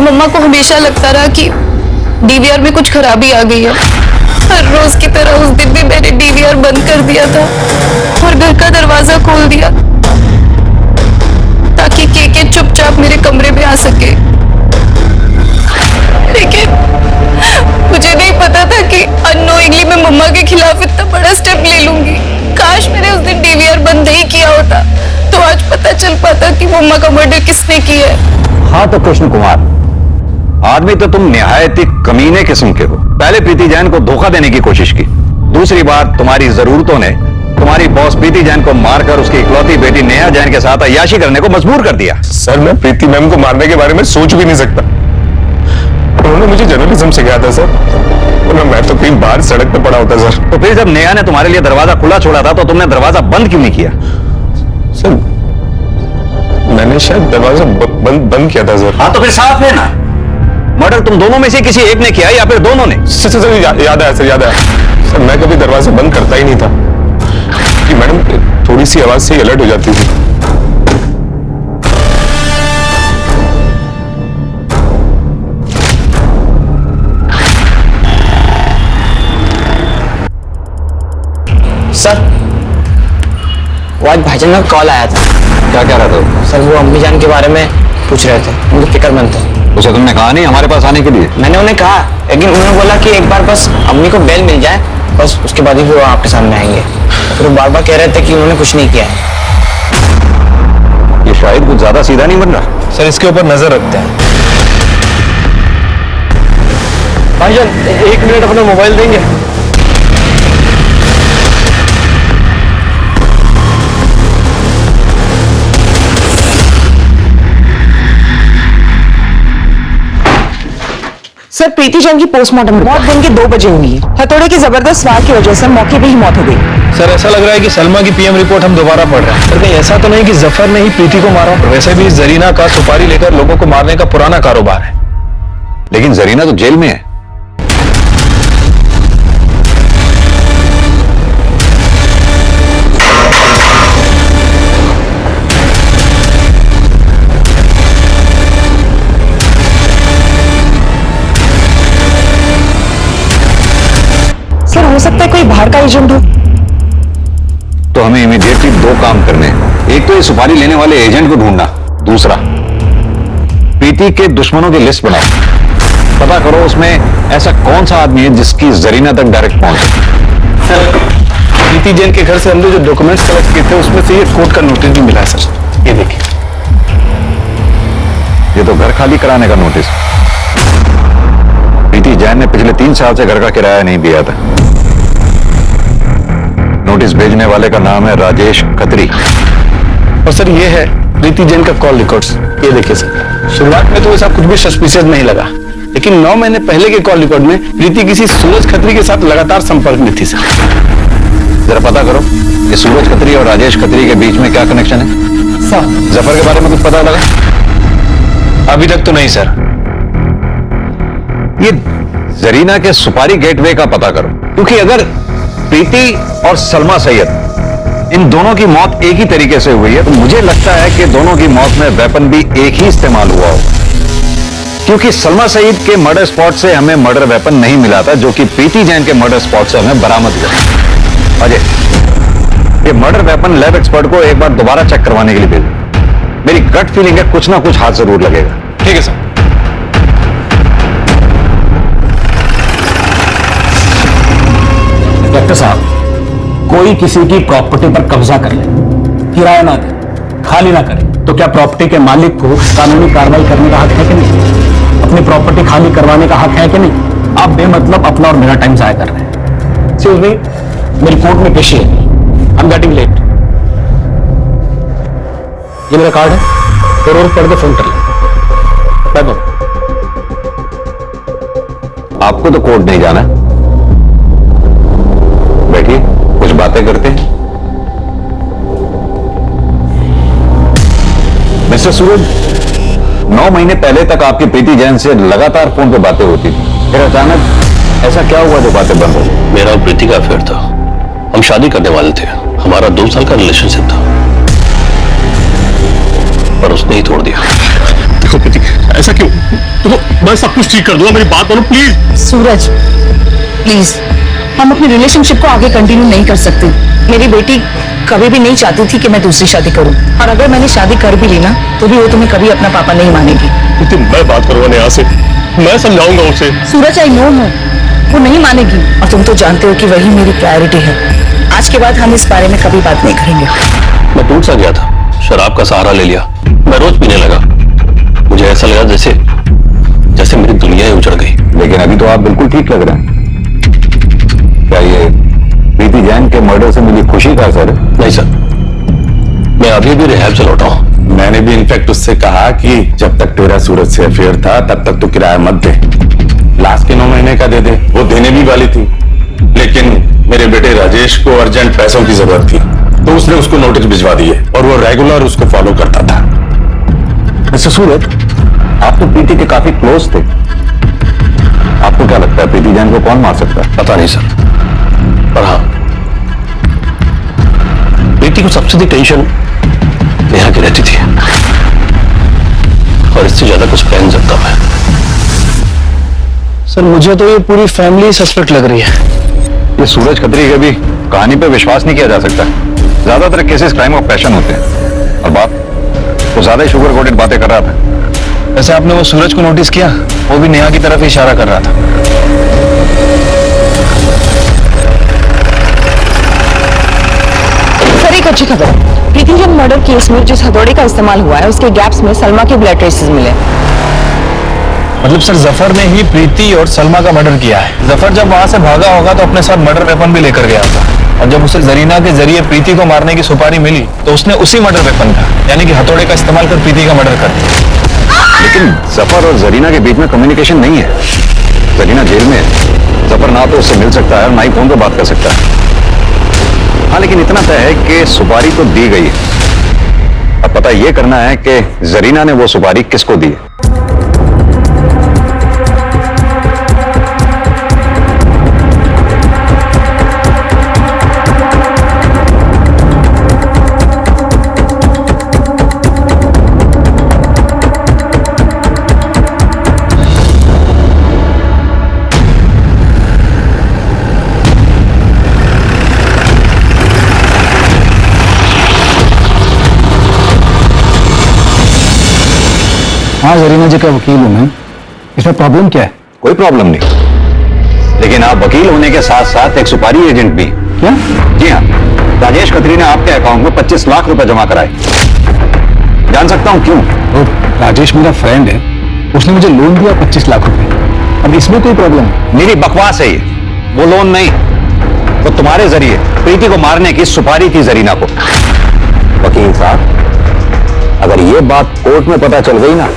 मम्मा को हमेशा लगता रहा कि डीवीआर में कुछ खराबी आ गई है। हर रोज की तरह उस दिन भी मैंने डीवीआर बंद कर दिया था और घर का दरवाजा खोल दिया ताकि केके चुपचाप मेरे कमरे में आ सके। लेकिन मुझे नहीं पता था कि अननोइंगली मैं मम्मा के खिलाफ इतना बड़ा स्टेप ले लूंगी। काश मैंने उस दिन डीवीआर बंद नहीं किया होता तो आज पता चल पाता कि मम्मा का मर्डर किसने किया है। हाँ तो कृष्ण कुमार, आदमी तो तुम निहायत ही कमीने किस्म के हो। पहले प्रीति जैन को धोखा देने की कोशिश की, दूसरी बार तुम्हारी जरूरतों ने तुम्हारी बॉस प्रीति जैन को मारकर उसकी इकलौती बेटी नेहा जैन के साथ अय्याशी करने को मजबूर कर दिया। सर मैं प्रीति मैम को मारने के बारे में सोच भी नहीं सकता। उन्होंने मुझे जर्नलिज्म सिखाया था सर, और मैं तो कहीं बाहर सड़क पे पड़ा होता सर। तो फिर जब नेहा ने तुम्हारे लिए दरवाजा खुला छोड़ा था तो तुमने दरवाजा बंद क्यों नहीं किया? सर मैंने शायद दरवाजा बंद किया था सर। हाँ तो फिर साफ है ना, मर्डर तुम दोनों में से किसी एक ने किया या फिर दोनों ने? सर याद आया सर, याद आया सर, मैं कभी दरवाजा बंद करता ही नहीं था कि मैडम थोड़ी सी आवाज से ही अलर्ट हो जाती थी। सर वो आज भाईजान का कॉल आया था। क्या कह रहा था? सर वो अम्मी जान के बारे में पूछ रहे थे, उनको फिक्रमंद थे। उसे तुमने कहा नहीं हमारे पास आने के लिए? मैंने उन्हें कहा, लेकिन उन्होंने बोला कि एक बार बस अम्मी को बेल मिल जाए, बस उसके बाद ही वो आपके सामने आएंगे। फिर वो बार बार कह रहे थे कि उन्होंने कुछ नहीं किया है। ये शायद कुछ ज्यादा सीधा नहीं बन रहा। सर इसके ऊपर नजर रखते हैं। भाईजान 1 मिनट अपना मोबाइल देंगे? सर, प्रीति जैन की पोस्टमार्टम मौत दिन के 2 बजे हुई है। हथौड़े की जबरदस्त वार की वजह से मौके पे ही मौत हो गई। सर ऐसा लग रहा है कि सलमा की पीएम रिपोर्ट हम दोबारा पढ़ रहे हैं। सर कहीं ऐसा तो नहीं कि जफर ने ही प्रीति को मारा? वैसे भी जरीना का सुपारी लेकर लोगों को मारने का पुराना कारोबार है। लेकिन जरीना तो जेल में है। सर हो सकता है कोई बाहर का एजेंट हो। तो हमें इमीडिएटली 2 काम करने हैं। एक तो ये सुपारी लेने वाले एजेंट को ढूंढना, दूसरा प्रीति के दुश्मनों की लिस्ट बनाओ। पता करो उसमें ऐसा कौन सा आदमी है जिसकी जरीना तक डायरेक्ट पहुंच सके। प्रीति जैन के घर से हमने जो डॉक्यूमेंट्स कलेक्ट किए थे उसमें से ये कोर्ट का नोटिस भी मिला है सर। ये देखिए, ये तो घर खाली कराने का नोटिस। प्रीति जैन ने पिछले 3 साल से घर का किराया नहीं दिया था। नोटिस भेजने वाले का नाम है राजेश खत्री। और सर ये है प्रीति जैन का कॉल रिकॉर्ड्स। ये देखिए सर, शुरुआत में तो ऐसा कुछ भी सस्पिशियस नहीं लगा, लेकिन 9 महीने पहले के कॉल रिकॉर्ड में प्रीति किसी सूरज खत्री के साथ लगातार संपर्क में थी सर। जरा पता करो ये सूरज खत्री और राजेश खत्री के बीच में क्या कनेक्शन है। सर जफर के बारे में कुछ पता लगा? अभी तक तो नहीं सर। ये जरीना के सुपारी गेटवे का पता करो, क्योंकि अगर प्रीति और सलमा सैयद इन दोनों की मौत एक ही तरीके से हुई है तो मुझे लगता है कि दोनों की मौत में वेपन भी एक ही इस्तेमाल हुआ हो। क्योंकि सलमा सईद के मर्डर स्पॉट से हमें मर्डर वेपन नहीं मिला था, जो कि प्रीति जैन के मर्डर स्पॉट से हमें बरामद हुआ। अजय, ये मर्डर वेपन लैब एक्सपर्ट को एक बार दोबारा चेक करवाने के लिए भेजो। मेरी गट फीलिंग है कुछ ना कुछ हाथ जरूर लगेगा। ठीक है सर। डॉक्टर साहब, कोई किसी की प्रॉपर्टी पर कब्जा कर ले, किराया ना दे, खाली ना करे, तो क्या प्रॉपर्टी के मालिक को कानूनी कार्रवाई करने का हक है कि नहीं? अपनी प्रॉपर्टी खाली करवाने का हक है कि नहीं? आप बेमतलब अपना और मेरा टाइम जाया कर रहे हैं। एक्सक्यूज मी, मेरी कोर्ट में पेशी है, आई एम गेटिंग लेट। ये मेरा कार्ड है, जरूर पढ़ के फोन कर ले। Bye bye. आपको तो कोर्ट नहीं जाना, बैठिए कुछ बातें करते हैं। मिस्टर सूरज, 9 महीने पहले तक आपकी प्रीति जैन से लगातार फोन पे बातें होती थी, फिर अचानक ऐसा क्या हुआ जो बातें बंद हो गई? मेरा और प्रीति का अफेयर था। हम शादी करने वाले थे, हमारा 2 साल का रिलेशनशिप था, पर उसने ही तोड़ दिया। देखो प्रीति, ऐसा क्यों? देखो मैं सब कुछ ठीक कर दूंगा, मेरी बात मानो प्लीज। सूरज प्लीज, हम अपने रिलेशनशिप को आगे कंटिन्यू नहीं कर सकते। मेरी बेटी कभी भी नहीं चाहती थी कि मैं दूसरी शादी करूं, और अगर मैंने शादी कर भी ली ना तो भी वो तुम्हें कभी अपना पापा नहीं मानेगी। प्रीति, मैं बात करूंगा नेहा से, मैं समझाऊंगा उसे। सूरज, आई नो वो नहीं मानेगी, और तुम तो जानते हो कि वही मेरी प्रायोरिटी है। आज के बाद हम इस बारे में कभी बात नहीं करेंगे। मैं टूट सा गया था, शराब का सहारा ले लिया, मैं रोज पीने लगा। मुझे ऐसा लगा जैसे मेरी दुनिया ही उजड़ गई। लेकिन अभी तो आप बिल्कुल ठीक लग रहे हैं। क्या ये प्रीति जैन के मर्डर से मिली खुशी का असर है? नहीं सर, मैं अभी भी रिहैब से लौटा हूं। मैंने भी इनफैक्ट उससे कहा कि जब तक तेरा सूरज से अफेयर था तब तक तो किराया मत दे, लास्ट के 9 महीने का दे दे। वो देने भी वाली थी, लेकिन मेरे बेटे राजेश को अर्जेंट पैसों की जरूरत थी, तो उसने उसको नोटिस भिजवा दिए और वो रेगुलर उसको फॉलो करता था। मिस्टर सूरज, आप तो प्रीति के काफी क्लोज थे। आपको क्या लगता है प्रीति जैन को कौन मार सकता है? पता नहीं सर, पर हाँ, प्रीति को सबसे ज्यादा टेंशन नेहा की रहती थी, और इससे ज्यादा कुछ कह नहीं सकता मैं। सर मुझे तो ये पूरी फैमिली सस्पेक्ट लग रही है। ये सूरज खत्री के भी कहानी पे विश्वास नहीं किया जा सकता। ज्यादातर केसेस क्राइम ऑफ पैशन होते हैं, और बाप तो ज्यादा ही शुगर कोटेड बातें कर रहा था। वैसे आपने वो सूरज को नोटिस किया? वो भी नेहा की तरफ इशारा कर रहा था। सर एक अच्छी खबर, प्रीति जैन मर्डर केस में जिस हथौड़े का इस्तेमाल हुआ है उसके गैप्स में सलमा के ब्लड ट्रेसेस मिले। मतलब सर जफर ने ही प्रीति और सलमा का मर्डर किया है। जफर जब वहां से भागा होगा तो अपने साथ मर्डर वेपन भी लेकर गया था, और जब उसे जरीना के जरिए प्रीति को मारने की सुपारी मिली तो उसने उसी मर्डर वेपन का यानी कि हथौड़े का इस्तेमाल कर प्रीति का मर्डर कर दिया। लेकिन जफर और जरीना के बीच में कम्युनिकेशन नहीं है। जरीना जेल में है। जफर ना तो उससे मिल सकता है और ना ही फोन पे बात कर सकता है। हाँ, लेकिन इतना तय है कि सुपारी तो दी गई है। अब पता यह करना है कि जरीना ने वो सुपारी किसको दी है। हाँ, जरीना जी का वकील हूं मैं। इसमें प्रॉब्लम क्या है? कोई प्रॉब्लम नहीं, लेकिन आप वकील होने के साथ साथ एक सुपारी एजेंट भी। क्या? जी हाँ, राजेश खत्री ने आपके अकाउंट में 25 लाख रुपए जमा कराए। जान सकता हूं क्यों? तो राजेश मेरा फ्रेंड है, उसने मुझे लोन दिया 25 लाख रुपए। अब इसमें कोई प्रॉब्लम है? मेरी बकवास है ये, वो लोन नहीं, वो तुम्हारे जरिए प्रीति को मारने की सुपारी थी जरीना को। वकील साहब, अगर ये बात कोर्ट में पता चल गई ना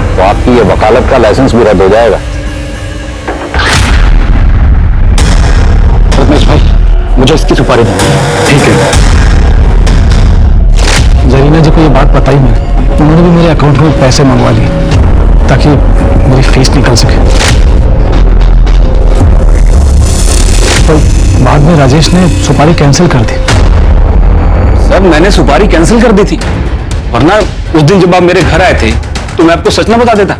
तो आपकी ये वकालत का लाइसेंस भी रद्द हो जाएगा। रत्नेश भाई, मुझे इसकी सुपारी दो। ठीक है। जरीना जी को ये बात पता ही नहीं, उन्होंने भी मेरे अकाउंट में पैसे मंगवा लिए ताकि मेरी फीस निकल सके। तो बाद में राजेश ने सुपारी कैंसिल कर दी। सर, मैंने सुपारी कैंसिल कर दी थी, वरना उस दिन जब आप मेरे घर आए थे तो मैं आपको सच ना बता देता।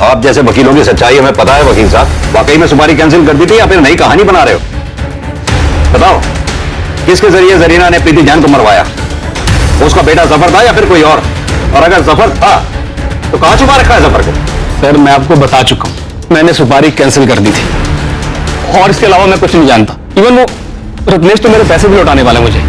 आप जैसे वकीलों की सच्चाई हमें पता है वकील साहब। वाकई में सुपारी कैंसिल कर दी थी या फिर नई कहानी बना रहे हो? बताओ, किसके जरिए जरीना ने प्रीति जैन को मरवाया? उसका बेटा जफर था या फिर कोई और अगर जफर था तो कहां छुपा रखा है जफर को? सर, मैं आपको बता चुका हूं, मैंने सुपारी कैंसिल कर दी थी और इसके अलावा मैं कुछ नहीं जानता। इवन वो रत्नेश तो मेरे पैसे भी लौटाने वाला है मुझे।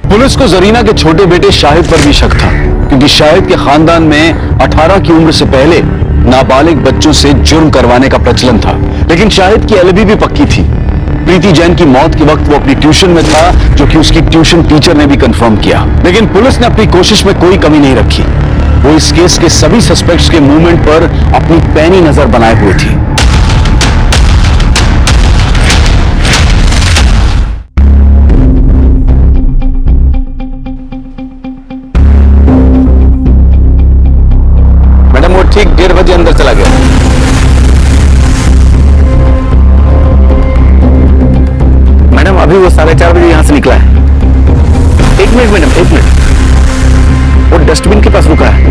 पुलिस को जरीना के छोटे बेटे शाहिद पर भी शक था, क्योंकि शाहिद के खानदान में 18 की उम्र से पहले नाबालिग बच्चों से जुर्म करवाने का प्रचलन था। लेकिन शाहिद की एलिबी भी पक्की थी। प्रीति जैन की मौत के वक्त वो अपनी ट्यूशन में था, जो कि उसकी ट्यूशन टीचर ने भी कंफर्म किया। लेकिन पुलिस ने अपनी कोशिश में कोई कमी नहीं रखी। वो इस केस के सभी सस्पेक्ट्स के मूवमेंट पर अपनी पैनी नजर बनाए हुए थी। ठीक 1:30 बजे अंदर चला गया। मैडम, अभी वो 4:30 बजे यहां से निकला है। 1 मिनट मैडम, 1 मिनट। वो डस्टबिन के पास रुका है,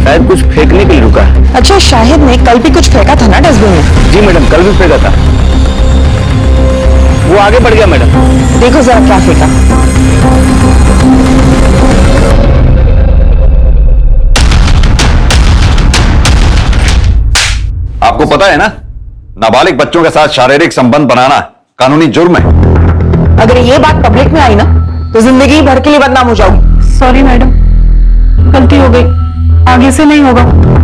शायद कुछ फेंकने के लिए रुका है। अच्छा, शाहिद ने कल भी कुछ फेंका था ना डस्टबिन में? जी मैडम, कल भी फेंका था। वो आगे बढ़ गया मैडम। देखो जरा क्या फेंका। आपको पता है ना, नाबालिग बच्चों के साथ शारीरिक संबंध बनाना कानूनी जुर्म है। अगर ये बात पब्लिक में आई ना तो जिंदगी भर के लिए बदनाम हो जाऊंगी। सॉरी मैडम, गलती हो गई, आगे से नहीं होगा।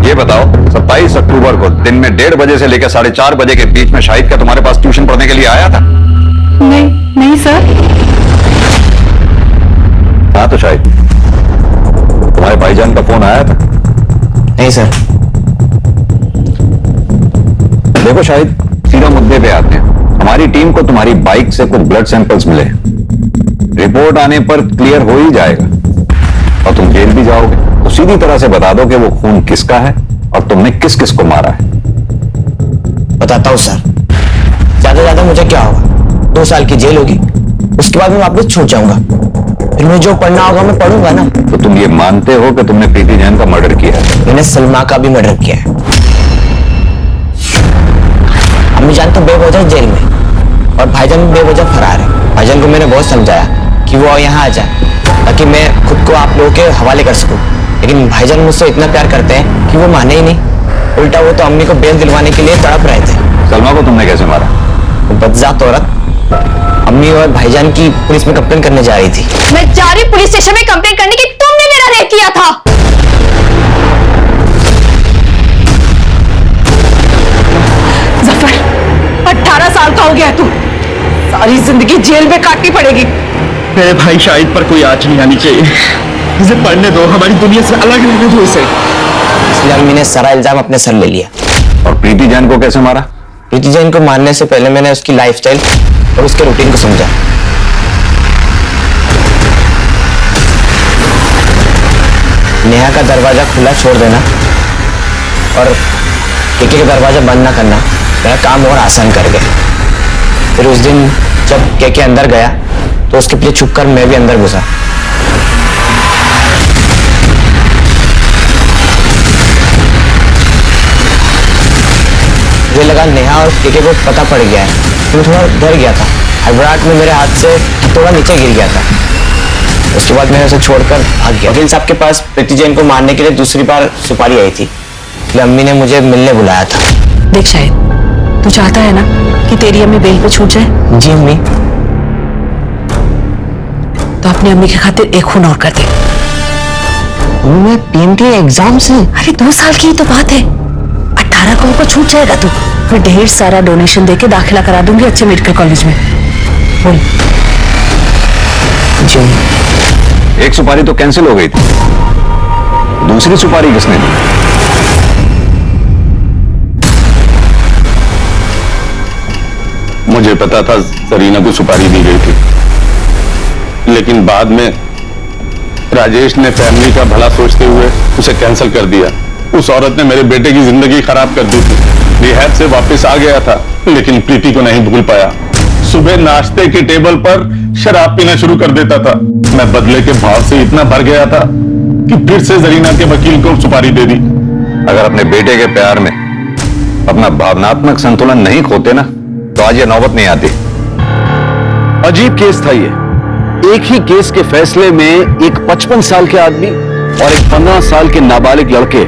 ये बताओ, 27 अक्टूबर को दिन में 1:30 बजे से लेकर 4:30 बजे के बीच में शाहिद का तुम्हारे पास ट्यूशन पढ़ने के लिए आया था? नहीं सर। हाँ तो शाहिद, तुम्हारे भाईजान का फोन आया था? नहीं सर। देखो शाहिद, सीधा मुद्दे पे आते हैं। हमारी टीम को तुम्हारी बाइक से कुछ ब्लड सैंपल्स मिले। रिपोर्ट आने पर क्लियर हो ही जाएगा और तुम जेल भी जाओगे। तो सीधी तरह से बता दो कि वो खून किसका है और तुमने किस किस को मारा है। बताता हूँ सर। ज्यादा ज्यादा मुझे क्या होगा, 2 साल की जेल होगी, उसके बाद मैं वापस छूट जाऊंगा। फिर मुझे जो पढ़ना होगा मैं पढ़ूंगा ना। तो तुम ये मानते हो कि तुमने प्रीति जैन का मर्डर किया है? मैंने सलमा का भी मर्डर किया है। अम्मी जान तो बेवजह जेल में और भाईजान भी बेवजह फरार है। भाईजान को मैंने बहुत समझाया कि वो यहाँ आ जाए ताकि मैं खुद को आप लोगों के हवाले कर सकूं, लेकिन भाईजान मुझसे इतना प्यार करते हैं कि वो माने ही नहीं। उल्टा वो तो अम्मी को बेल दिलवाने के लिए तड़प रहे थे। सलमा को तुमने कैसे मारा? वो बदजात औरत अम्मी और भाईजान की पुलिस में कंप्लेन करने जा रही थी। मैं जा रही पुलिस स्टेशन में कंप्लेन करने की, तुमने मेरा रेप किया था। जफर, 18 साल का हो गया तू, सारी जिंदगी जेल में काटनी पड़ेगी। मेरे भाई शाहिद पर कोई आंच नहीं आनी चाहिए। इसे पढ़ने दो, हमारी दुनिया से अलग रहने दो इसे। इसलिए अम्मी ने सारा इल्जाम अपने सर ले लिया। और प्रीति जैन को कैसे मारा? प्रीति जैन को मारने से पहले मैंने उसकी लाइफस्टाइल और उसके रूटीन को समझा। नेहा का दरवाजा खुला छोड़ देना और केके का दरवाजा बंद ना करना मेरा काम और आसान कर गया। फिर उस दिन जब केके अंदर गया तो उसके पीछे छुपकर मैं भी अंदर घुसा। मुझे लगा नेहा और केके को पता पड़ गया है, तो मैं थोड़ा डर गया था। घबराहट में मेरे हाथ से थोड़ा नीचे गिर गया था। उसके बाद मैंने उसे छोड़कर भाग गया। वकील साहब के पास प्रीति जैन को मारने के लिए दूसरी बार सुपारी आई थी, इसलिए अम्मी ने मुझे मिलने बुलाया था। देख शाहिद, तू चाहता है ना कि तेरी अम्मी बेल पे छूट जाए? जी अम्मी। तो अपनी अम्मी की खातिर एक खून और कर दे। मैं पीएमटी एग्जाम से? अरे 2 साल की ही तो बात है, 18 को छूट जाएगा तू। फिर ढेर सारा डोनेशन देके दाखिला करा दूंगी अच्छे मेडिकल कॉलेज में। बोल। जी एक सुपारी तो कैंसिल हो गई थी, दूसरी सुपारी किसने दी? मुझे पता था जरीना को सुपारी दी गई थी, लेकिन बाद में राजेश ने फैमिली का भला सोचते हुए उसे कैंसिल कर दिया। उस औरत ने मेरे बेटे की जिंदगी खराब कर दी थी। रिहैब से वापस आ गया था, लेकिन प्रीति को नहीं भूल पाया। सुबह नाश्ते के टेबल पर शराब पीना शुरू कर देता था। मैं बदले के भाव से इतना भर गया था कि फिर से जरीना के वकील को सुपारी दे दी। अगर अपने बेटे के प्यार में अपना भावनात्मक संतुलन नहीं खोते ना, तो आज ये नौबत नहीं आती। अजीब केस था ये। एक ही केस के फैसले में एक 55 साल के आदमी और एक 15 साल के नाबालिग लड़के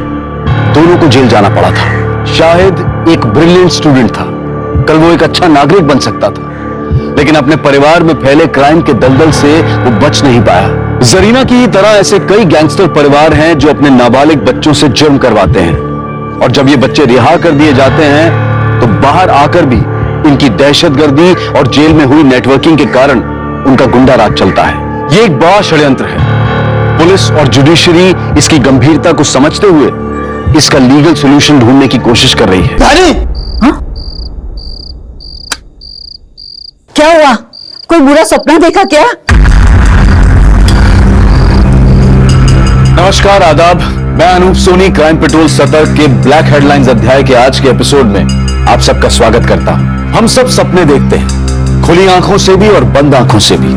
दोनों को जेल जाना पड़ा था। शाहिद एक ब्रिलियंट स्टूडेंट था, कल वो एक अच्छा नागरिक बन सकता था, लेकिन अपने परिवार में फैले क्राइम के दलदल से वो बच नहीं पाया। जरीना की ही तरह ऐसे कई गैंगस्टर परिवार हैं जो अपने नाबालिग बच्चों से जुर्म करवाते हैं, और जब ये बच्चे रिहा कर दिए जाते हैं तो बाहर आकर भी इनकी दहशतगर्दी और जेल में हुई नेटवर्किंग के कारण उनका गुंडा राज चलता है। ये एक बड़ा षड्यंत्र है। पुलिस और जुडिशरी इसकी गंभीरता को समझते हुए इसका लीगल सॉल्यूशन ढूंढने की कोशिश कर रही है। क्या हुआ? कोई बुरा सपना देखा क्या? नमस्कार, आदाब। मैं अनूप सोनी क्राइम पेट्रोल सतर्क के ब्लैक हेडलाइंस अध्याय के आज के एपिसोड में आप सबका स्वागत करता हूं। हम सब सपने देखते हैं, खुली आंखों से भी और बंद आंखों से भी।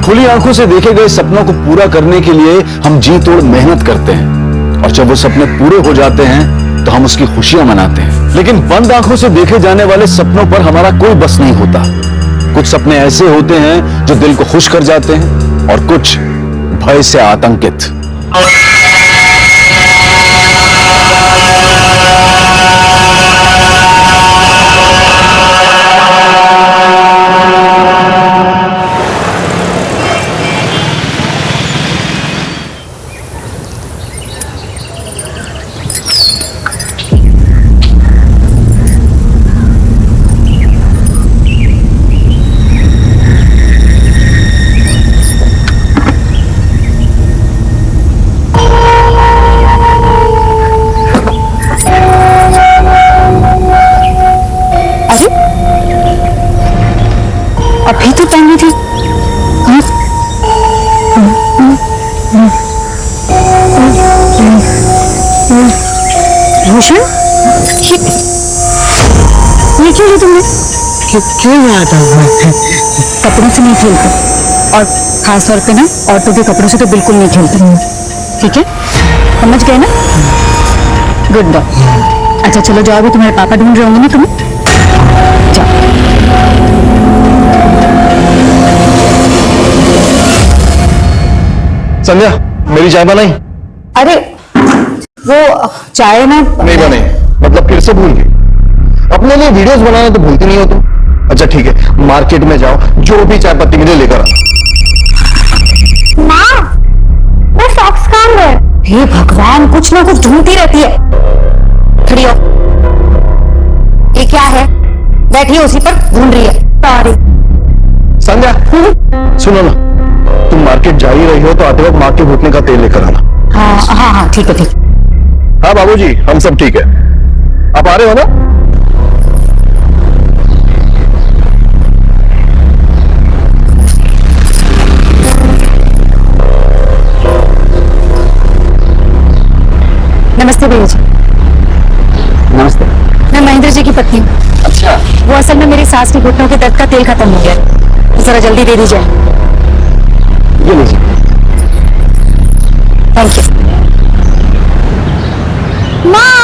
खुली आंखों से देखे गए सपनों को पूरा करने के लिए हम जी तोड़ मेहनत करते हैं, और जब वो सपने पूरे हो जाते हैं तो हम उसकी खुशियां मनाते हैं। लेकिन बंद आंखों से देखे जाने वाले सपनों पर हमारा कोई बस नहीं होता। कुछ सपने ऐसे होते हैं जो दिल को खुश कर जाते हैं, और कुछ भय से आतंकित। अभी तो टांगी थी। रोशन, ये क्यों लिया तुमने? क्यों याद आया? कपड़ों से नहीं खेलते, और खास तौर पे ना औरतों के कपड़ों से तो बिल्कुल नहीं खेलते। ठीक है, समझ गए ना? Good boy. अच्छा चलो जाओ, अभी तुम्हारे पापा ढूंढ रहे होंगे ना तुम्हें। जाओ। संध्या, मेरी चाय बनाई? अरे वो चाय ना नहीं बनाई, मतलब फिर से भूल गई। अपने लिए वीडियोस बनाना तो भूलती नहीं हो तुम। अच्छा ठीक है, मार्केट में जाओ, जो भी चाय पत्ती मिले लेकर आओ। माँ, वो सॉक्स कहाँ गए? हे भगवान, कुछ ना कुछ ढूंढती रहती है। खड़ी हो। ये क्या है? बैठी है उसी पर, ढूंढ रही है। सॉरी। संध्या, सुनो ना, तुम मार्केट जा ही रही हो तो आते वक्त माँ के घुटने का तेल लेकर आना। हाँ हाँ हाँ, ठीक है ठीक है। हाँ बाबूजी, हम सब ठीक है। आप आ रहे हो ना? नमस्ते भैया जी। नमस्ते। मैं महेंद्र जी की पत्नी हूँ। अच्छा, वो असल में मेरी सास के घुटनों के दर्द का तेल खत्म हो गया है, तो जरा जल्दी दे दीजिए। ये लीजिए। Thank you. माँ,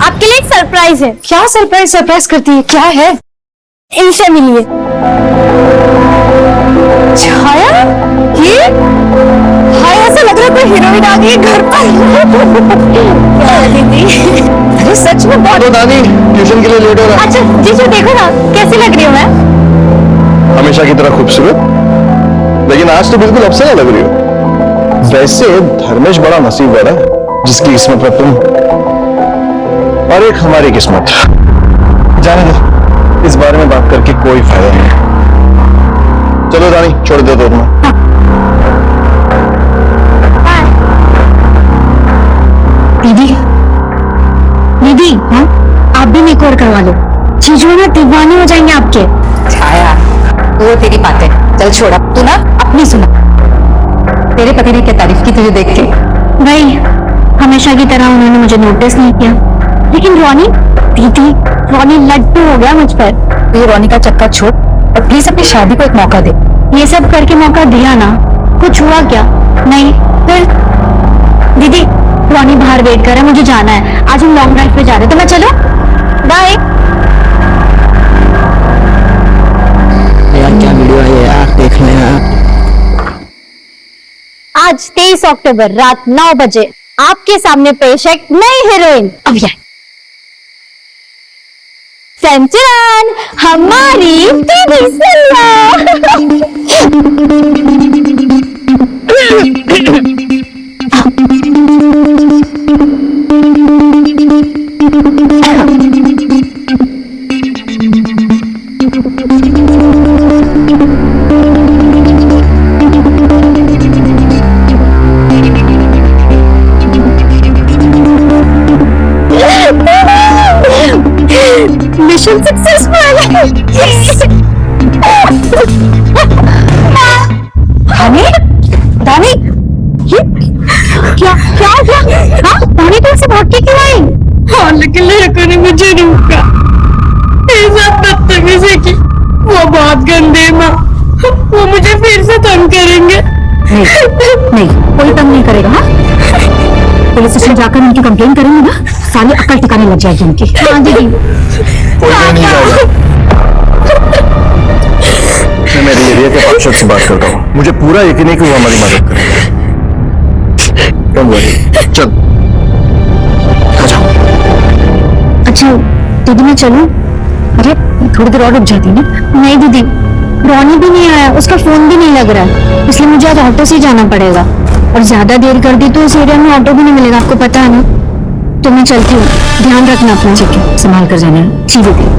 आपके लिए एक सरप्राइज है। क्या सरप्राइज करती है? क्या है? इनसे मिलिए। छाया, ये हाय, ऐसा लग रहा है कोई हीरोइन आ गई है घर पर। क्या है दीदी? अरे सच में बहुत। तो दादी ट्यूशन के लिए लेट हो रहा है। अच्छा जीजू देखो ना कैसी लग रही हूँ मैं। हमेशा की तरह खूबसूरत, लेकिन आज तो बिल्कुल अफसर लग रही हो। वैसे धर्मेश बड़ा नसीब वाला है जिसकी किस्मत में तुम और एक हमारी किस्मत। जाने दो, इस बारे में बात करके कोई फायदा नहीं। चलो रानी, छोड़ दे दो तुम्हें। दीदी, दीदी, आप भी मेकओवर करवा लो। जीजू ना दीवाने हो जाएंगे आपके। छाया, वो तेरी बातें चल छोड़ा, तू ना अपनी सुना। तेरे पति ने क्या तारीफ की तुझे देख के? भाई, हमेशा की तरह उन्होंने मुझे नोटिस नहीं किया, लेकिन रोनी, दीदी, रोनी लड्डू हो गया मुझ पर। तो ये रोनी का चक्कर छोड़ और प्लीज अपनी शादी को एक मौका दे। ये सब करके मौका दिया ना, कुछ हुआ क्या? नहीं, फिर दीदी, रोनी बाहर वेट कर रहा है, मुझे जाना है। आज हम लॉन्ग ड्राइव पे जा रहे हैं, तो मैं चलो। बाय। यार क्या वीडियो है यार, देख लें यार। आज 23 अक्टूबर रात 9 बजे आपके सामने पेश है एक नई हीरोइन। अब यार संचरण, हमारी दीदी सलमा। Mission successful. धानी, धानी, ये क्या क्या हो गया? हाँ, धानी तो से भाग के क्यों आई? हाँ, लेकिन लड़कों ने मुझे रोका। ऐसा बदतमीजी की, वो बहुत गंदे माँ, वो मुझे फिर से तंग करेंगे। नहीं, कोई तंग नहीं करेगा। हाँ, पुलिस स्टेशन जाकर उनकी कंप्लेन करेंगे ना, सारी अकल ठिकाने लग जाएगी उनकी। हाँ दीदी, कोई नहीं जाएगा। मैं मेरी एरिया के पार्षद से बात करता हूँ, मुझे पूरा यकीन है कि वो हमारी मदद करेंगे। डोंट वरी, चल आ जाओ। अच्छा दीदी, मैं चलूं? अरे थोड़ी देर और रुक जाती ना। नहीं दीदी, रोनी भी नहीं आया, उसका फोन भी नहीं लग रहा है, इसलिए मुझे आज ऑटो से ही जाना पड़ेगा। और ज्यादा देर कर दी तो इस एरिया में ऑटो भी नहीं मिलेगा, आपको पता है ना। तो मैं चलती हूँ, ध्यान रखना अपना। ठीक है, संभाल कर जाना। जी दीदी।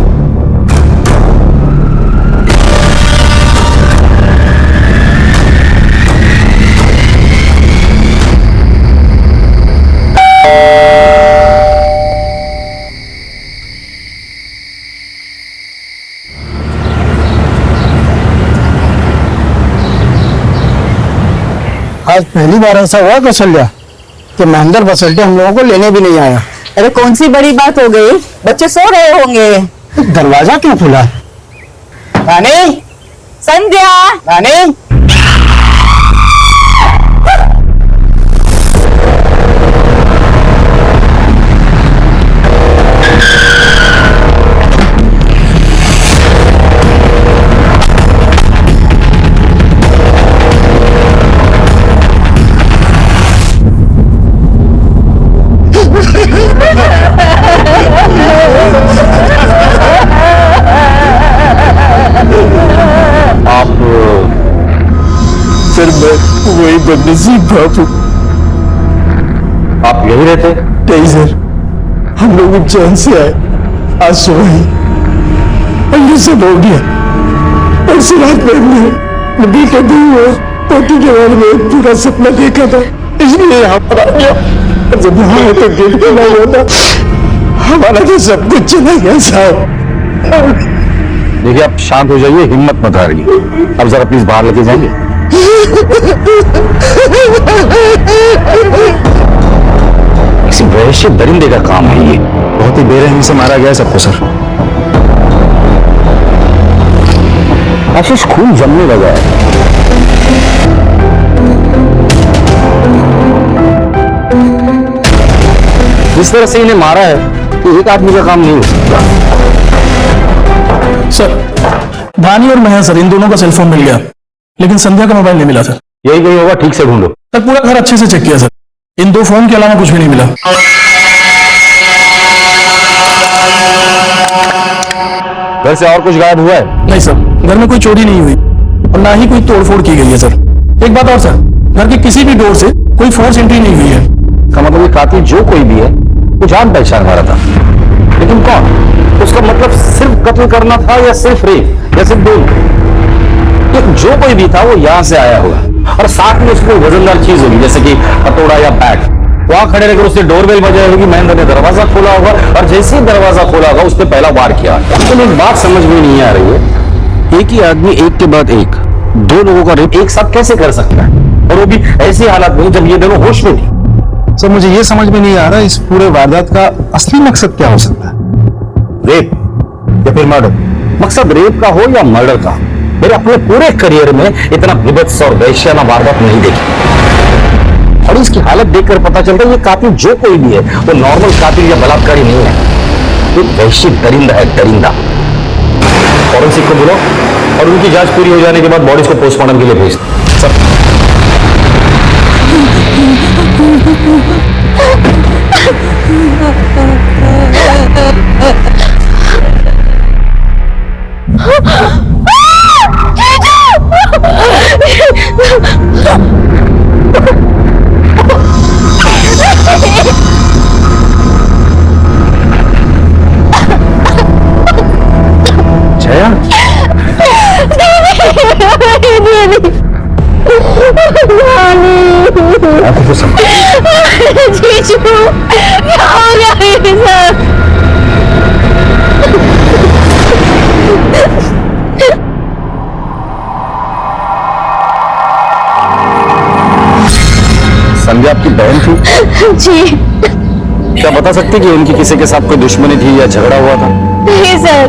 आज पहली बार ऐसा हुआ कौशल्या कि महेंद्र बसल्टे हम लोगों को लेने भी नहीं आया। अरे कौन सी बड़ी बात हो गई? बच्चे सो रहे होंगे। दरवाजा क्यों खुला? रानी, संध्या, रानी। फिर मैं वही बदनसीब बाप हूं। आप यही रहते? नहीं सर, हम लोग चैन से आए, आज सुबह ही और ये सब हो गया। और रात में हमने नदी के दूर और पोती के बारे में एक पूरा सपना देखा था, इसलिए यहाँ पर आ गया। जब यहाँ आए तो गेट खुला हुआ था, हमारा तो सब कुछ चला गया साहब। देखिए आप शांत हो जाइए, हिम्मत मत हारिए। अब जरा प्लीज बाहर लेके जाएंगे। किसी वैश्य दरिंदे का काम है ये। बहुत ही बेरहमी से मारा गया सबको सर। आशीष खून जमने लगा है। जिस तरह से इन्हें मारा है तो एक आदमी का काम नहीं हो सकता। सर धानी और महन सर, इन दोनों का सेलफोन मिल गया, लेकिन संध्या का मोबाइल नहीं मिला सर। यही कहीं होगा, ठीक से ढूंढो। सर पूरा घर अच्छे से चेक किया सर, इन 2 फोन के अलावा कुछ भी नहीं मिला। घर से और कुछ गायब हुआ है? नहीं सर, घर में कोई चोरी नहीं हुई और ना ही कोई तोड़फोड़ की गई है सर। एक बात और सर, घर के किसी भी डोर से कोई फोर्स एंट्री नहीं हुई है। इसका मतलब ये कातिल जो कोई भी है वो जान पहचान वाला था, लेकिन कौन? उसका मतलब सिर्फ कत्ल करना था या सिर्फ रेप या सिर्फ दोनों? जो कोई भी था वो यहां से आया होगा और साथ में उसको वजनदार चीज होगी, जैसे कि हथौड़ा या बैट। वहां खड़े रहकर उसने डोरबेल बजाई होगी, महेंद्र ने दरवाजा खोला होगा और जैसे ही दरवाजा खोला होगा उसने पहला वार किया। लेकिन एक बात समझ में नहीं आ रही है, एक ही आदमी एक के बाद एक 2 लोगों का रेप एक साथ कैसे कर सकता है, और वो भी ऐसी हालत में जब ये दोनों होश में थी। सर मुझे ये समझ में नहीं आ रहा इस पूरे वारदात का असली मकसद क्या हो सकता है। रेप या फिर मर्डर? मकसद रेप का हो या मर्डर का, मेरे अपने पूरे करियर में इतना विभत्स और वैश्याना वारदात नहीं देखी। और इसकी हालत देखकर पता चलता है ये कातिल जो कोई भी है वो नॉर्मल कातिल या बलात्कारी नहीं है, ये वैश्विक दरिंदा है, दरिंदा। फॉरेंसिक को बुलाओ और उनकी जांच पूरी हो जाने के बाद बॉडीज को पोस्टमार्टम के लिए भेज दो। सर जया, जीजू क्या हो गया मेरे साथ? संध्या आपकी बहन थी? जी क्या बता सकती कि उनकी किसी के साथ कोई दुश्मनी थी या झगड़ा हुआ था? नहीं सर,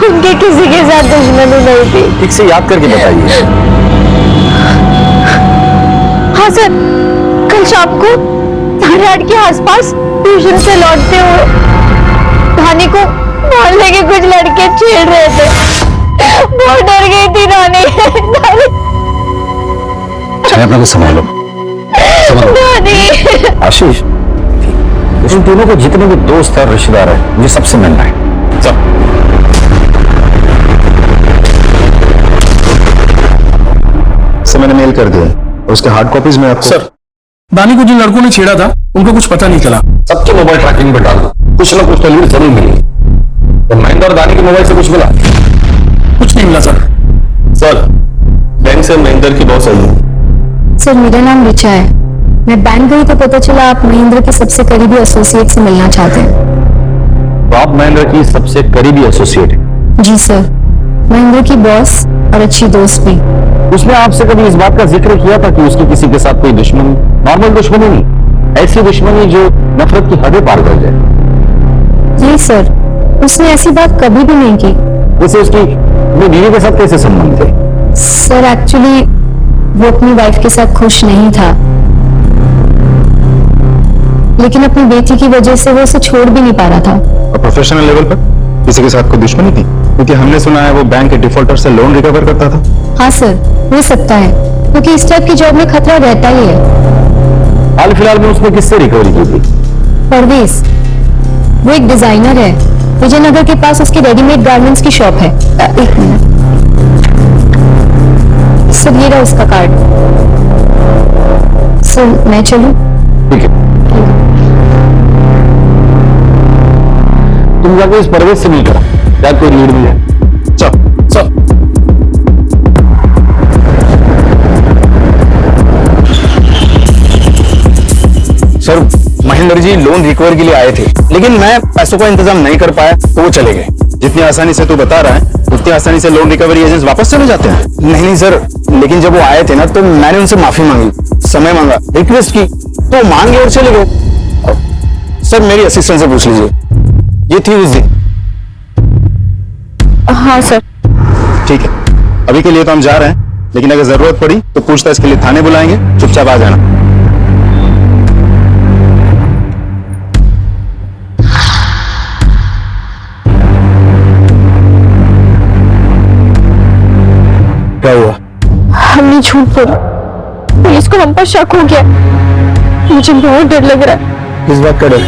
उनके किसी के साथ दुश्मनी नहीं थी। ठीक से याद करके बताइए। हाँ सर, कल शाम को 8:30 के आसपास ट्यूशन से लौटते हुए धानी को मोहल्ले के कुछ लड़के छेड़ रहे थे। बहुत डर गई थी रानी। अपना को संभालो। आशीष, इन दोनों को जितने भी दोस्त और रिश्तेदार है मुझे सबसे मिलना है। सब सर मैंने मेल कर दिया और उसके हार्ड कॉपीज में आपको। सर दानी को जिन लड़कों ने छेड़ा था उनको कुछ पता नहीं चला। सबके मोबाइल ट्रैकिंग पे डाल दो, कुछ ना कुछ तो लीड जरूर मिली। तो महेंद्र और दानी के मोबाइल से कुछ मिला? कुछ नहीं मिला सर। सर बैंक से महेंद्र की बॉस आई है। सर मेरा नाम रिचा है, मैं बैंक गई तो पता चला आप महेंद्र के सबसे करीबी एसोसिएट से मिलना चाहते हैं। तो आप महेंद्र की सबसे करीबी एसोसिएट है? जी सर, महेंद्र की बॉस और अच्छी दोस्त भी। उसने आपसे कभी इस बात का जिक्र किया था कि उसकी किसी के साथ कोई दुश्मनी? नॉर्मल दुश्मनी नहीं, ऐसी दुश्मनी जो नफरत की हदें पार कर जाए। नहीं सर, उसने ऐसी बात कभी भी नहीं की। वैसे उसकी अपनी बीवी के साथ कैसे संबंध थे? सर एक्चुअली वो अपनी वाइफ के साथ खुश नहीं था, लेकिन अपनी बेटी की वजह से वो उसे छोड़ भी नहीं पा रहा था। और प्रोफेशनल लेवल पर किसी के साथ कोई दुश्मनी थी? क्योंकि हमने सुना है वो बैंक के डिफॉल्टर से लोन रिकवर करता था। हाँ सर, हो सकता है, क्योंकि इस टाइप की जॉब में खतरा रहता ही है। हाल फिलहाल में उसने किससे रिकवरी की थी? परवेज, वो एक डिजाइनर है, विजयनगर के पास उसकी रेडीमेड गारमेंट्स की शॉप है। एक मिनट सर, ये रहा उसका कार्ड। सर मैं चलूं? ठीक है, तुम जाके इस परवेज से मिल करो, क्या कोई लीड मिल जाए। Sir Mahendra ji loan recover के लिए आए थे, लेकिन मैं पैसों का इंतजाम नहीं कर पाया तो वो चले गए। जितनी आसानी से तू बता रहा है उतनी आसानी से लोन रिकवरी एजेंट्स वापस चले जाते हैं? नहीं सर, लेकिन जब वो आए थे ना तो मैंने उनसे माफी मांगी, समय मांगा, रिक्वेस्ट की, तो मान गए और चले गए। सर मेरी असिस्टेंट से पूछ लीजिए, ये थी उस दिन। हाँ सर। ठीक है, अभी के लिए तो हम जा रहे हैं, लेकिन अगर जरूरत पड़ी तो पूछताछ के लिए थाने बुलाएंगे, चुपचाप आ जाना। क्या हुआ? हमने झूठ बोला, पुलिस को हम पर शक हो गया। मुझे बहुत डर लग रहा है। किस बात का डर?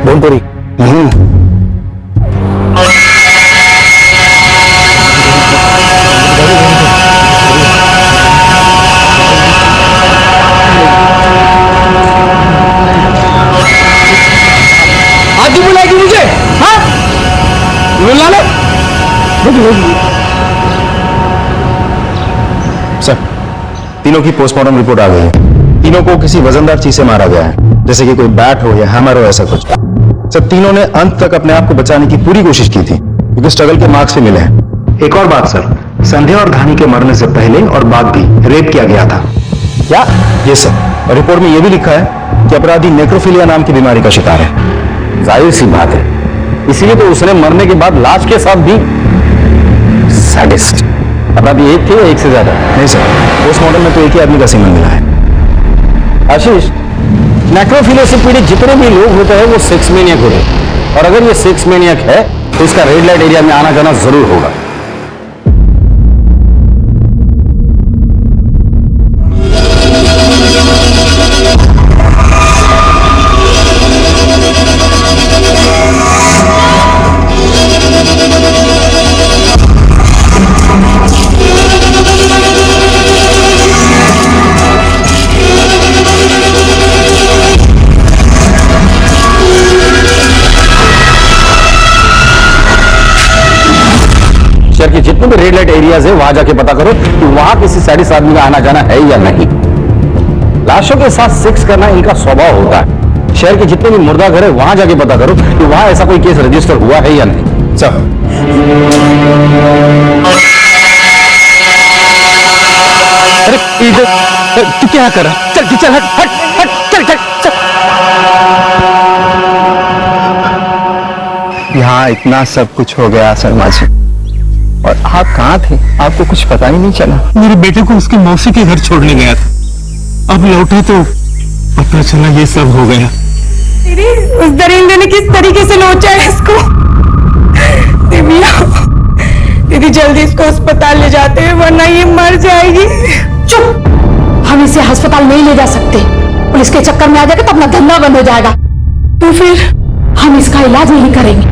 भोनपुरी नहीं। आदि बुलाएगी मुझे? हाँ, बुला लो। सर, तीनों की पोस्टमार्टम रिपोर्ट आ गई है। तीनों को किसी वजनदार चीज से मारा गया है, जैसे कि कोई बैट हो या हैमर हो, ऐसा कुछ। सर, तीनों ने अंत तक अपने आप को बचाने की पूरी कोशिश की थी, क्योंकि स्ट्रगल के मार्क्स भी मिले हैं। एक और बात सर, संध्या और घानी के मरने से पहले और बाद भी रेप किया गया था। क्या? ये सर, और रिपोर्ट में यह भी लिखा है कि अपराधी नेक्रोफिलिया नाम की बीमारी का शिकार है। जाहिर सी बात है, इसीलिए तो उसने मरने के बाद लाश के साथ भी सैडिस्ट। अपराधी एक थे या एक से ज्यादा? नहीं सर, पोस्टमार्टम में तो एक ही आदमी का सीमन मिला है। आशीष, नेक्रोफिलिया से पीड़ित जितने भी लोग होते हैं वो सेक्स मैनियक होते हैं, और अगर ये सेक्स मैनियक है तो इसका रेड लाइट एरिया में आना जाना जरूर होगा। शहर के जितने भी रेड लाइट एरियाज है वहां जाके पता करो कि वहां किसी सैडिस्ट आदमी का आना जाना है या नहीं। लाशों के साथ सेक्स करना इनका स्वभाव होता है। शहर के जितने भी मुर्दा घर है वहां जाके पता करो कि वहां ऐसा कोई केस रजिस्टर हुआ है या नहीं। सर, अरे इधर तू क्या कर रहा है? चल चल, हट हट हट, चल चल चल। यहाँ इतना सब कुछ हो गया शर्मा जी, और आप कहाँ थे? आपको कुछ पता ही नहीं चला। मेरे बेटे को उसकी मौसी के घर छोड़ने गया था, अब लौटा तो पता चला ये सब हो गया। दीदी, उस दरिंदे ने किस तरीके से नोचा है इसको। दीदी जल्दी इसको अस्पताल ले जाते हैं वरना ये मर जाएगी। चुप, हम इसे अस्पताल नहीं ले जा सकते। पुलिस के चक्कर में आ जाएगा तो अपना धंधा बंद हो जाएगा। तो फिर हम इसका इलाज नहीं करेंगे।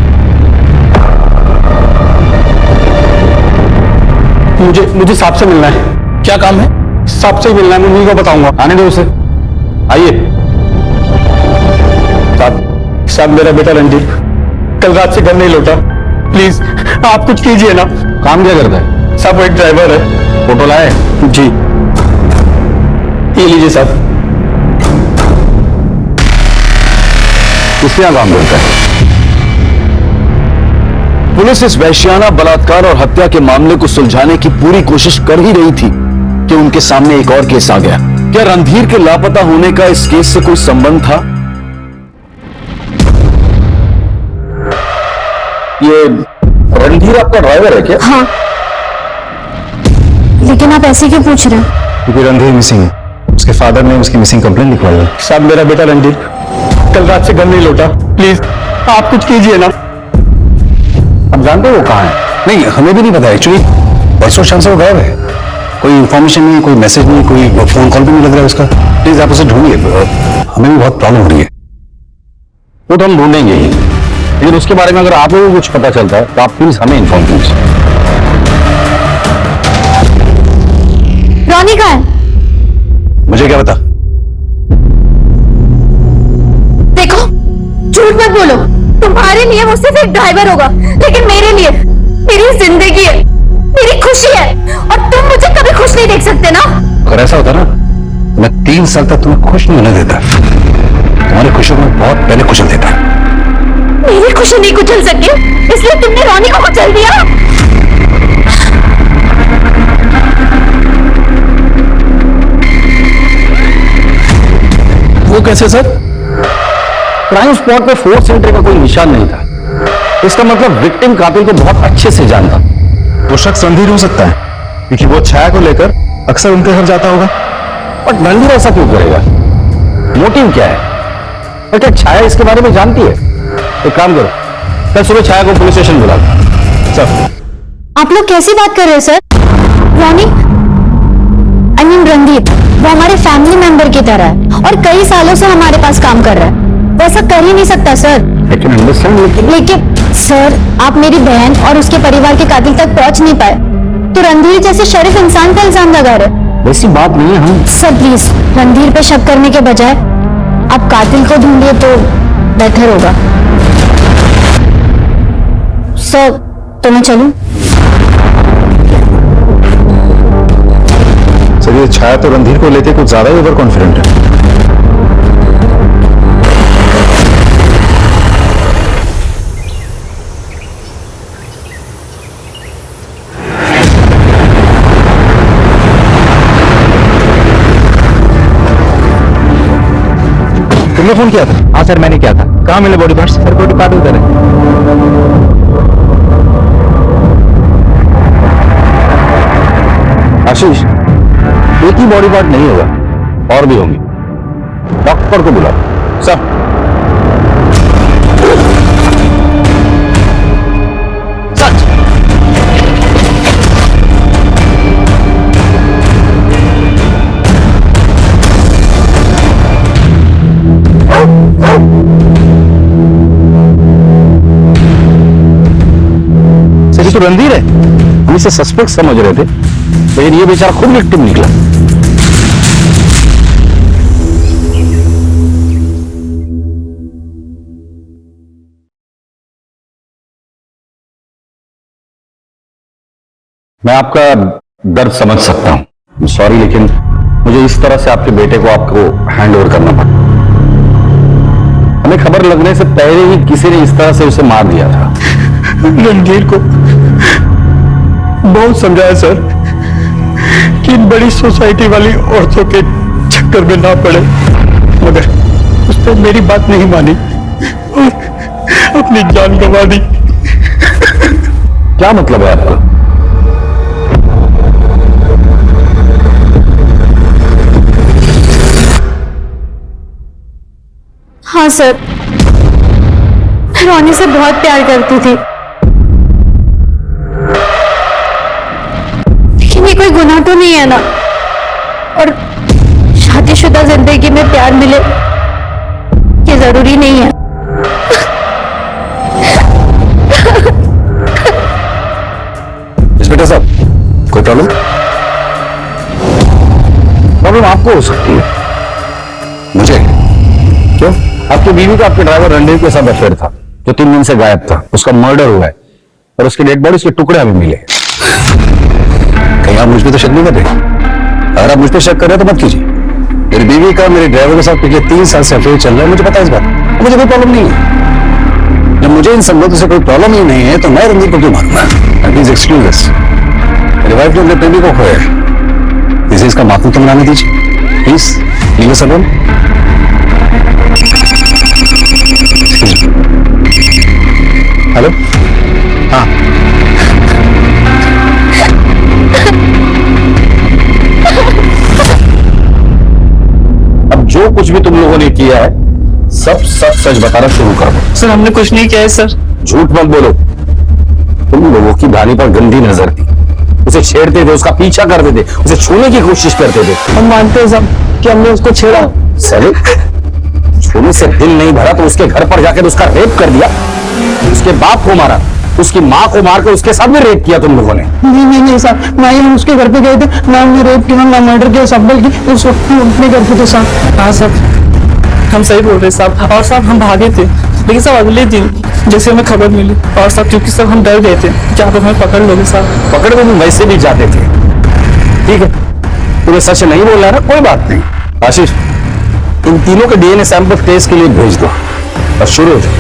मुझे सांप से मिलना है। क्या काम है? सांप से ही मिलना है, मैं उन्हीं को बताऊंगा। आने दो उसे, आइए। साहब, मेरा बेटा रणदीप कल रात से घर नहीं लौटा। प्लीज आप कुछ कीजिए ना। काम क्या करता है? साहब, वो एक ड्राइवर है। फोटो लाए? जी, ये लीजिए साहब। किसके यहाँ काम करता है? पुलिस इस वैश्याना बलात्कार और हत्या के मामले को सुलझाने की पूरी कोशिश कर ही रही थी कि उनके सामने एक और केस आ गया। क्या रणधीर के लापता होने का इस केस से कोई संबंध था? ये रणधीर आपका ड्राइवर है क्या? हाँ, लेकिन आप ऐसे क्यों पूछ रहे हैं? क्योंकि रणधीर मिसिंग है। उसके फादर ने उसकी मिसिंग कंप्लेंट लिखवाई है। साहब, मेरा बेटा रणधीर कल रात से घर नहीं लौटा। प्लीज आप कुछ कीजिए ना। आप जानते हो वो कहाँ है? नहीं, हमें भी नहीं पता एक्चुअली। परसों शाम से वो गायब है। कोई इन्फॉर्मेशन नहीं, कोई मैसेज नहीं, कोई फोन कॉल भी नहीं लग रहा है उसका। प्लीज आप उसे ढूंढिए, हमें भी बहुत प्रॉब्लम हो रही है। वो तो हम ढूंढेंगे ही, लेकिन उसके बारे में अगर आपको भी कुछ पता चलता है तो आप प्लीज हमें इन्फॉर्म कीजिए। रॉनी कहाँ है? मुझे क्या पता? देखो, झूठ मत बोलो। तुम्हारे लिए वो सिर्फ एक ड्राइवर होगा, लेकिन मेरे लिए मेरी जिंदगी है, मेरी खुशी है, और तुम मुझे कभी खुश नहीं देख सकते ना। अगर ऐसा होता ना, मैं 3 साल तक तुम्हें खुश नहीं होने देता। तुम्हारी खुशियों को मैं बहुत मैंने कुचल देता। मेरी खुशी नहीं कुचल सके इसलिए तुमने रोनी को कुचल दिया। वो कैसे सर? क्राइम स्पॉट पे फोर्स एंट्री का कोई निशान नहीं था। इसका मतलब विक्टिम कातिल को बहुत अच्छे से जानता। वो शख्स रणधीर हो सकता है क्योंकि वो छाया को लेकर अक्सर उनके घर जाता होगा। बट रणधीर ऐसा क्यों करेगा? मोटिव क्या है? और क्या छाया इसके बारे में जानती है? एक काम करो, कल सुबह छाया को पुलिस स्टेशन बुला दो। सर, आप लोग कैसी बात कर रहे हो sir? Ronny I mean Randhir वो हमारे फैमिली मेंबर की तरह है और कई सालों से हमारे पास काम कर रहा है। वो ऐसा कर ही नहीं सकता सर। लेकिन सर आप मेरी बहन और उसके परिवार के कातिल तक पहुंच नहीं पाए तो रणधीर जैसे शरीफ इंसान पर इल्जाम लगा रहे। वैसी बात नहीं है। हम सर प्लीज रणधीर पे शक करने के बजाय आप कातिल को ढूंढिए तो बेहतर होगा। सर तो मैं चलूं? सर ये छाया तो रणधीर को लेके कुछ ज्यादा ही ओवर कॉन्फिडेंट है। तुमने फोन किया था? हाँ सर मैंने किया था। कहाँ मिले body parts? Sir body part उधर है। आशीष, एक ही बॉडी पार्ट नहीं होगा, और भी होंगे। डॉक्टर को बुलाओ। सर। सच सर तो रणधीर है। हम इसे सस्पेक्ट समझ रहे थे लेकिन ये बेचारा खुद विक्टिम निकला। मैं आपका दर्द समझ सकता हूं, सॉरी, लेकिन मुझे इस तरह से आपके बेटे को आपको हैंड ओवर करना पड़ा। हमें खबर लगने से पहले ही किसी ने इस तरह से उसे मार दिया था। रणधीर को बहुत समझाया सर कि इन बड़ी सोसाइटी वाली औरतों के चक्कर में ना पड़े, मगर उसने मेरी बात नहीं मानी और अपनी जान गंवा दी। क्या मतलब है आपका? हाँ सर मैं रोनी से बहुत प्यार करती थी लेकिन ये कोई गुनाह तो नहीं है ना, और शादीशुदा जिंदगी में प्यार मिले ये जरूरी नहीं है। इंस्पेक्टर साहब कोई प्रॉब्लम? प्रॉब्लम आपको हो सकती है। मुझे? क्यों? आपकी बीवी का आपके ड्राइवर रणधीर के साथ अफेयर था जो 3 दिन से गायब था। उसका मर्डर हुआ है और उसके डेड बॉडी, उसके टुकड़े हमें मिले। कहीं आप मुझ पर तो शक नहीं कर रहे? अगर आप मुझ पर शक कर रहे हैं तो मत कीजिए। मेरी बीवी का मेरे ड्राइवर के साथ पिछले 3 साल से अफेयर चल रहा है, मुझे पता है इस बात। मुझे कोई प्रॉब्लम नहीं है। जब मुझे इन संबंधों से कोई प्रॉब्लम ही नहीं है तो मैं रणधीर को क्यों मारूंगा? प्लीज एक्सक्यूज अस। मेरी वाइफ ने अपने प्रेमी को खोया है, इसे इसका माफी तो मनाने दीजिए please. Leave us alone. Hello? हाँ अब जो कुछ भी तुम लोगों ने किया है सब सच सच बताना शुरू कर दो। सर हमने कुछ नहीं किया है सर। झूठ मत बोलो। तुम लोगों की धानी पर गंदी नजर थी, उसे छेड़ते थे, उसका पीछा करते थे, उसे छूने की कोशिश करते थे। हम मानते हैं सब कि हमने उसको छेड़ा। सर छूने से दिल नहीं भरा तो उसके घर पर जाकर उसका रेप कर दिया, उसके बाप को मारा, उसकी माँ को मार कर उसके साथ भी रेप किया तुम लोगों ने। नहीं सर, ना ही हम उसके घर पे गए थे, ना हमने रेप किया, ना मर्डर किया, सब बल्कि उस वक्त हम अपने घर पे थे साहब। हाँ सर हम सही बोल रहे साहब। और साहब हम भागे थे लेकिन साहब अगले दिन जैसे हमें खबर मिली और साहब क्योंकि सब हम डर गए थे कि आप हमें पकड़ लोगे साहब। पकड़ को तुम वैसे भी जाते थे। ठीक है तुम्हें सच नहीं बोल रहा ना, कोई बात नहीं। आशीष इन तीनों के डीएनए सैंपल टेस्ट के लिए भेज दो। बस शुरू हो जाए।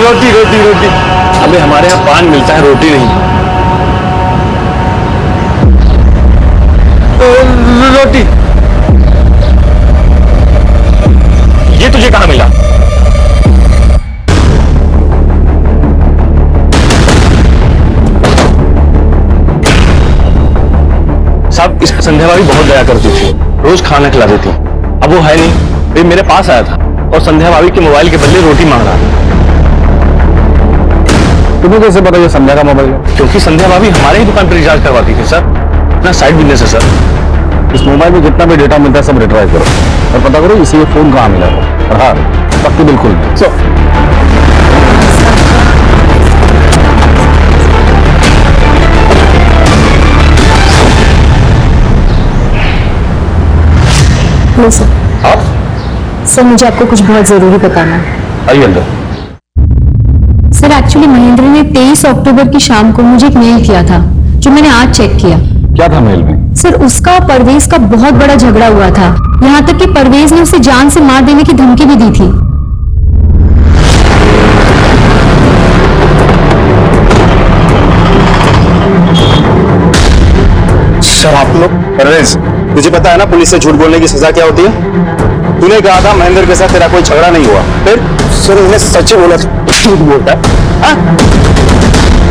रोटी रोटी रोटी। अबे हमारे यहाँ पान मिलता है, रोटी नहीं। रोटी। ये तुझे कहां मिला? साहब, इस संध्या भाभी बहुत दया करती थी, रोज खाना खिला देती। अब वो है नहीं, ये मेरे पास आया था और संध्या भाभी के मोबाइल के बदले रोटी मांग रहा था। तुम्हें कैसे पता ये संध्या का मोबाइल है? क्योंकि संध्या भाभी हमारे ही दुकान पर रिचार्ज करवाती थी सर, अपना साइड बिजनेस है सर। इस मोबाइल में जितना भी डेटा मिलता है सब रिट्राई करो और पता करो इसी फोन कहाँ मिला है। और हाँ, पक्की बिल्कुल। Hello sir. आप? सर मुझे आपको कुछ बहुत जरूरी बताना है। आइए अंदर। सर एक्चुअली महेंद्र ने 23 अक्टूबर की शाम को मुझे एक मेल किया था जो मैंने आज चेक किया। क्या था मेल में? सर उसका परवेज का बहुत बड़ा झगड़ा हुआ था, यहाँ तक कि परवेज ने उसे जान से मार देने की धमकी भी दी थी। सर आप लोग। परवेज, तुझे पता है ना पुलिस से झूठ बोलने की सजा क्या होती है? तूने कहा था महेंद्र के साथ तेरा कोई झगड़ा नहीं हुआ, फिर? सर उन्हें सच ही बोला, झूठ बोलता है।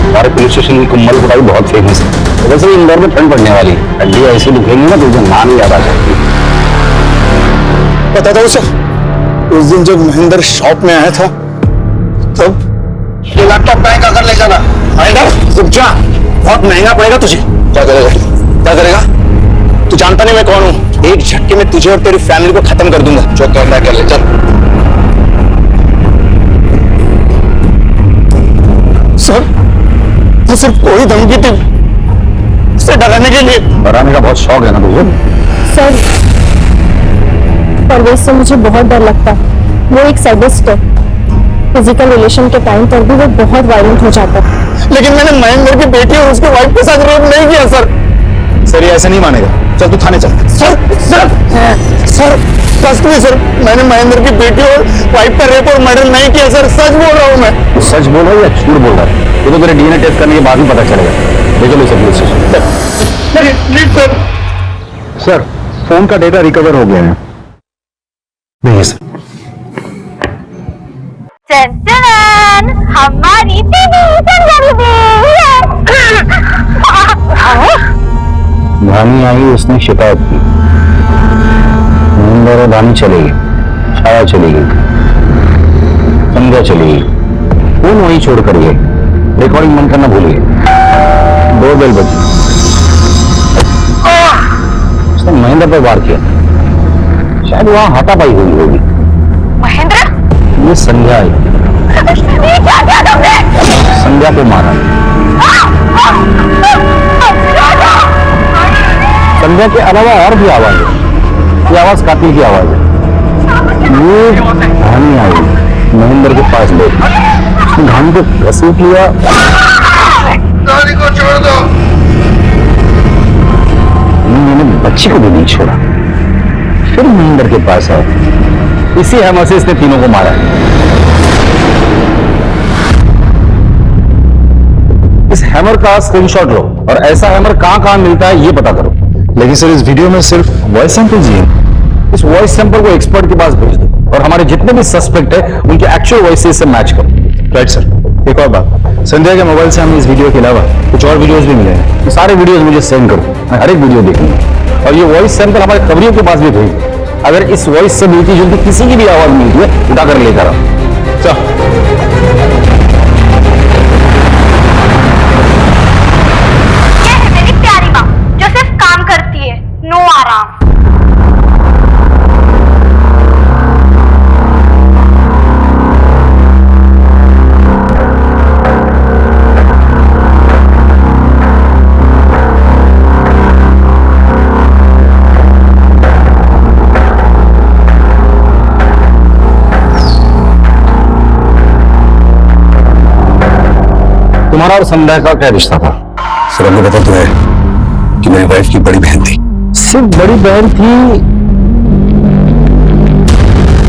हमारे पुलिस स्टेशन की कुम्मल कुटाई बहुत फेमस है। तो वैसे भी इंदौर में ठंड पड़ने वाली है, हड्डी ऐसी दिखेंगी ना तुझे नाम याद आ जाएगी। पता था उसे? उस दिन जब महेंद्र शॉप में आया था तब ये लैपटॉप पैक अगर ले जाना। महेंद्र रुक जा, बहुत महंगा पड़ेगा तुझे। क्या करेगा? क्या करेगा? तू जानता नहीं मैं कौन हूँ। एक झटके में तुझे और तेरी फैमिली को खत्म कर दूंगा। जो करना है कर ले, चल। सर वो सिर्फ कोई धमकी थी, उसे डराने के लिए। डराने का बहुत शौक है ना तुझे? सर परवेज से मुझे बहुत डर लगता है, वो एक सैडिस्ट है। फिजिकल रिलेशन के टाइम पर भी वो बहुत वायलेंट हो जाता है। लेकिन मैंने महेंद्र की बेटी और उसके वाइफ के साथ रेप नहीं किया सर। सर ये ऐसे नहीं मानेगा, चल तू थाने चल। सर सर सर सच में सर, मैंने महेंद्र की बेटी और वाइफ का रेप और मर्डर नहीं किया सर, सच बोल रहा हूँ मैं। सच बोल रहा है या झूठ बोल रहा है? ये तो तेरे डीएनए टेस्ट करने के बाद ही पता चलेगा। देखो इसे पुलिस स्टेशन। सर फोन का डेटा रिकवर हो गया है। नहीं सर। हमारी धानी आई, उसने शिकायत की। महेंद्र और धानी चले गए, छाया चली गई, संध्या चली गई, फोन वहीं छोड़ कर गए, रिकॉर्डिंग बंद करना भूल गए। डोरबेल बजी, उसने महेंद्र पर वार किया। शायद वहां हाथापाई हुई होगी। महेंद्र, ये संध्या आई, संध्या को मारा। संध्या के अलावा और भी आवाज है, ये आवाज कातिल की आवाज है। ये धानी आई महेंद्र के पास ले, उसने धानी को घसीट लिया। धानी को छोड़ दो। मैंने बच्ची को भी नहीं छोड़ा, फिर महेंद्र के पास आया। इसी हैमर से इसने तीनों को मारा। इस हैमर का स्क्रीनशॉट लो और ऐसा हैमर कहां कहां मिलता है ये पता करो। लेकिन सर इस वीडियो में सिर्फ वॉइस सैंपल ही है। इस वॉइस सैंपल को एक्सपर्ट के पास भेज दो और हमारे जितने भी सस्पेक्ट है उनके एक्चुअल वॉइस से मैच करो। Right sir. एक और बात, संध्या के मोबाइल से हमें इस वीडियो के अलावा कुछ और वीडियोस भी मिले हैं। तो सारे वीडियोस मुझे सेंड करो, मैं हर एक वीडियो देखूंगा। और ये वॉइस सैंपल हमारे खबरियों के पास भी भेज दो। अगर इस वॉइस से मिलती जुलती किसी की भी आवाज मिलती है उठाकर लेकर आओ। चलो। नो आराम। तुम्हारा और संध्या का क्या रिश्ता था? सर हमें पता तो है कि मेरी वाइफ की बड़ी बहन थी। सिर्फ बड़ी बहन थी?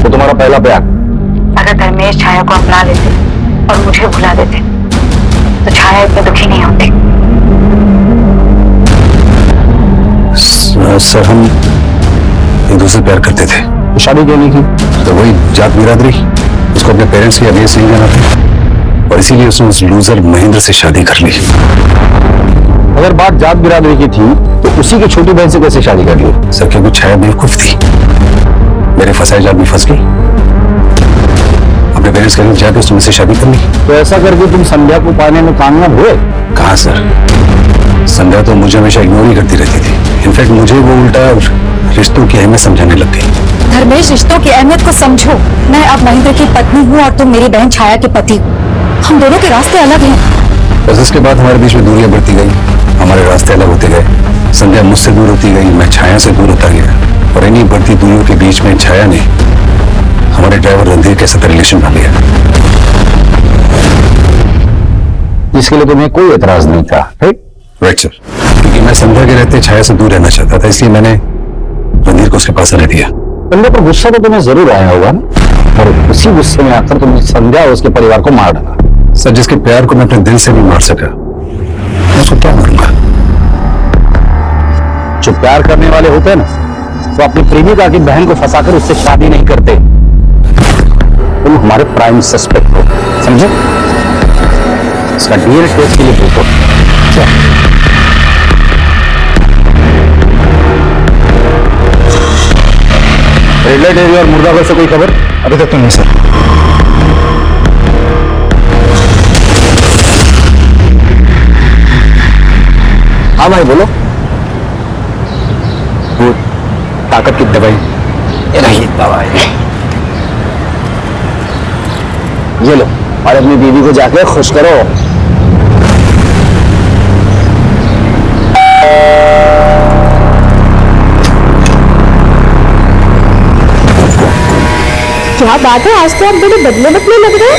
वो तुम्हारा पहला प्यार? अगर धर्मेश छाया को अपना लेते और मुझे भुला देते तो छाया इतनी दुखी नहीं होती। सर हम एक दूसरे प्यार करते थे। तो शादी क्यों नहीं की? तो वही जात बिरादरी, उसको अपने पेरेंट्स की अगेंस्ट नहीं जाना था और इसीलिए उसने उस लूजर महेंद्र से शादी कर ली। अगर बात जात बिरादरी की थी तो उसी की छोटी बहन से कैसे शादी कर ली? सर क्योंकि छाया बेवकूफ थी, मेरे फंसाए जाल में फंस गई, अपने पेरेंट्स के अगेंस्ट जाकर उसने मुझसे शादी कर ली। तो ऐसा करके तुम संध्या को पाने में कामयाब हुए? कहाँ सर, संध्या तो मुझे हमेशा इग्नोर ही करती रहती थी। इनफैक्ट मुझे वो उल्टा रिश्तों की अहमियत समझाने लग गई। धर्मेश, रिश्तों की अहमियत को समझो। मैं अब महेंद्र की पत्नी हूँ और तुम मेरी बहन छाया के पति। हम दोनों के रास्ते अलग हैं। बस इसके बाद हमारे बीच में दूरियां बढ़ती गई, हमारे रास्ते अलग होते गए। संध्या मुझसे दूर होती गई, मैं छाया से दूर होता गया और इन्हीं बढ़ती दूरियों के बीच में छाया ने हमारे ड्राइवर रणधीर के साथ रिलेशन बना लिया। इसके लिए तुम्हें कोई एतराज नहीं था? राइट सर, क्योंकि मैं संध्या के रहते छाया से दूर रहना चाहता था, इसलिए मैंने रणधीर को उसके पास रहने दिया। संध्या पर गुस्सा तो तुम्हें जरूर आया होगा ना, और उसी गुस्से में आकर तुमने संध्या और उसके परिवार को मार डाला। सर जिसके प्यार को मैं अपने दिल से नहीं मार सका, मैं उसको क्या मारूंगा? जो प्यार करने वाले होते हैं ना, वो अपनी प्रेमिका की बहन को फंसाकर उससे शादी नहीं करते। तुम हमारे प्राइम सस्पेक्ट हो, समझे? इसका डीएनए टेस्ट के लिए भेजो। रेड लाइट एरिया और मुर्दाबाद से कोई खबर? अभी तक तो नहीं सर। हाँ भाई बोलो। वो ताकत की दवाई रही दवाई ये लो और अपनी बीवी को जाके खुश करो। क्या बात है, आज तो आप बड़े बदले बदले लग रहे हैं।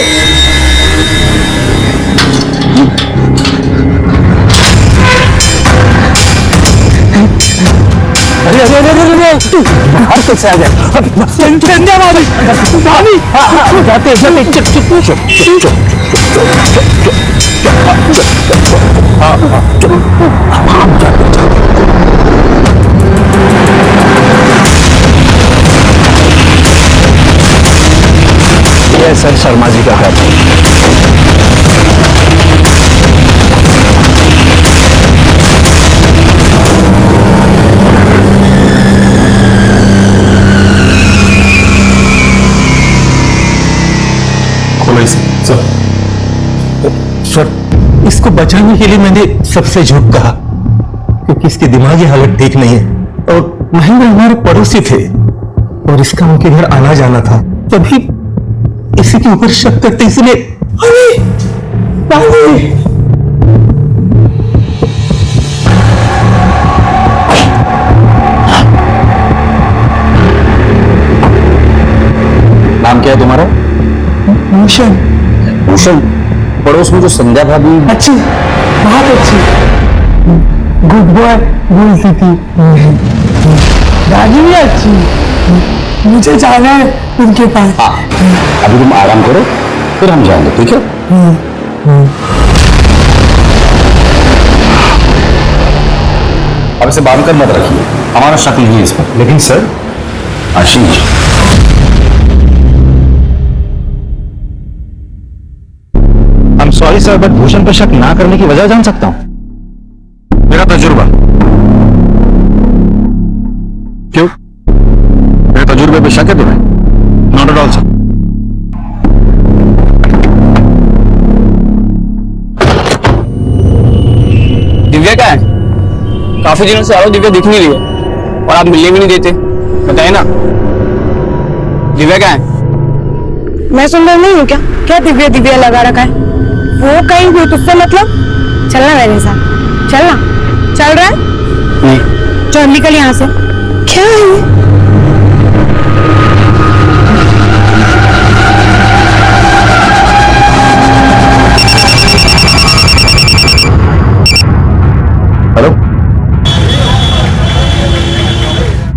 अरे अरे अरे अरे अरे बाहर कैसे आ गया? संध्या भाभी, भाभी जाते जाते चुप चुप चुप चुप चुप ये सर शर्मा जी का घर है। सर इसको बचाने के लिए मैंने सबसे झूठ कहा, क्योंकि इसकी दिमागी हालत ठीक नहीं है और महेंद्र हमारे पड़ोसी थे और इसका उनके घर आना जाना था, तभी इसी के ऊपर शक करते इसलिए। नाम क्या है तुम्हारा? भूषण। भूषण? पड़ोस में जो संध्या भाभी? अच्छी, बहुत अच्छी, गुड बॉय बोलती थी। दादी भी अच्छी, मुझे जाना है उनके पास। हाँ, अभी तुम आराम करो, फिर हम जाएंगे, ठीक है? अब इसे बांध कर मत रखिए, हमारा शक नहीं है इस पर। लेकिन sir Ashish, sorry sir, but Bhushan पर शक ना करने की वजह जान सकता हूं? मेरा तजुर्बा। क्यों? मेरे तजुर्बे पे शक है तुम्हें? Not at all sir. Divya क्या है? काफी दिनों से आरो दिव्या दिख नहीं रही है और आप मिलने भी नहीं देते, बताइए ना दिव्या क्या है? मैं सुन रही नहीं हूँ क्या? क्या दिव्या दिव्या लगा रखा है? वो कहीं भी तुझसे मतलब? चलना मेरे साथ, चलना। चल रहा है? नहीं। चल निकल यहाँ से। क्या है ये?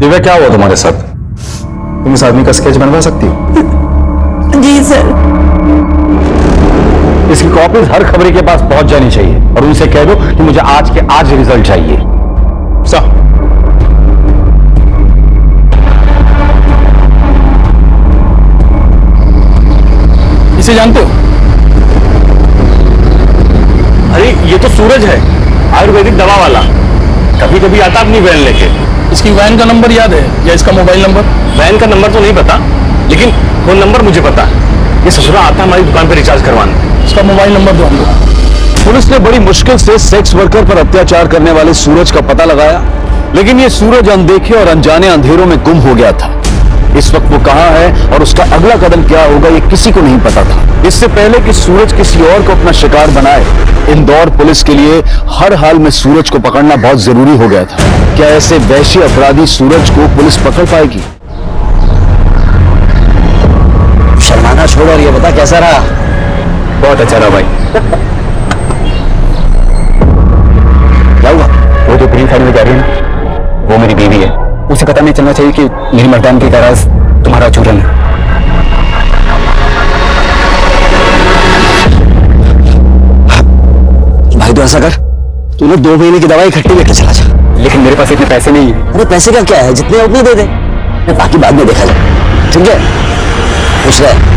दिव्या, क्या हुआ तुम्हारे साथ? तुम इस आदमी का स्केच बनवा सकती हो? जी सर। इसकी कॉपीज हर खबरी के पास पहुंच जानी चाहिए और उनसे कह दो कि मुझे आज के आज रिजल्ट चाहिए। सर, इसे जानते हो? अरे ये तो सूरज है, आयुर्वेदिक दवा वाला। कभी कभी आता अपनी वैन लेके। इसकी वैन का नंबर याद है या इसका मोबाइल नंबर? वैन का नंबर तो नहीं पता, लेकिन फोन नंबर मुझे पता है। ये ससुरा आता हमारी दुकान पे रिचार्ज करवाने। इसका मोबाइल नंबर दो हमको। पुलिस ने बड़ी मुश्किल से सेक्स वर्कर पर अत्याचार करने वाले सूरज का पता लगाया, लेकिन ये सूरज अनदेखे और अनजाने अंधेरों में गुम हो गया था। इस वक्त वो कहां है और उसका अगला कदम क्या होगा, ये किसी को नहीं पता था। इससे पहले कि सूरज किसी और को अपना शिकार बनाए, इंदौर पुलिस के लिए हर हाल में सूरज को पकड़ना बहुत जरूरी हो गया था। क्या ऐसे वैश्य अपराधी सूरज को पुलिस पकड़ पाएगी? शर्माना छोड़ और ये बता कैसा रहा? बहुत अच्छा रहा भाई। क्या हुआ? वो जो ग्रीन साइड में जा रही है ना, वो मेरी बीवी है। उसे पता नहीं चलना चाहिए कि मेरी मर्दान की तरह तुम्हारा चूरन है। भाई तो ऐसा कर, तूने 2 महीने की दवाई इकट्ठी लेकर चला जा। लेकिन मेरे पास इतने पैसे नहीं है। अरे पैसे का क्या है, जितने उतने दे दे, बाकी बाद में देखा जाए। ठीक है, खुश रहे।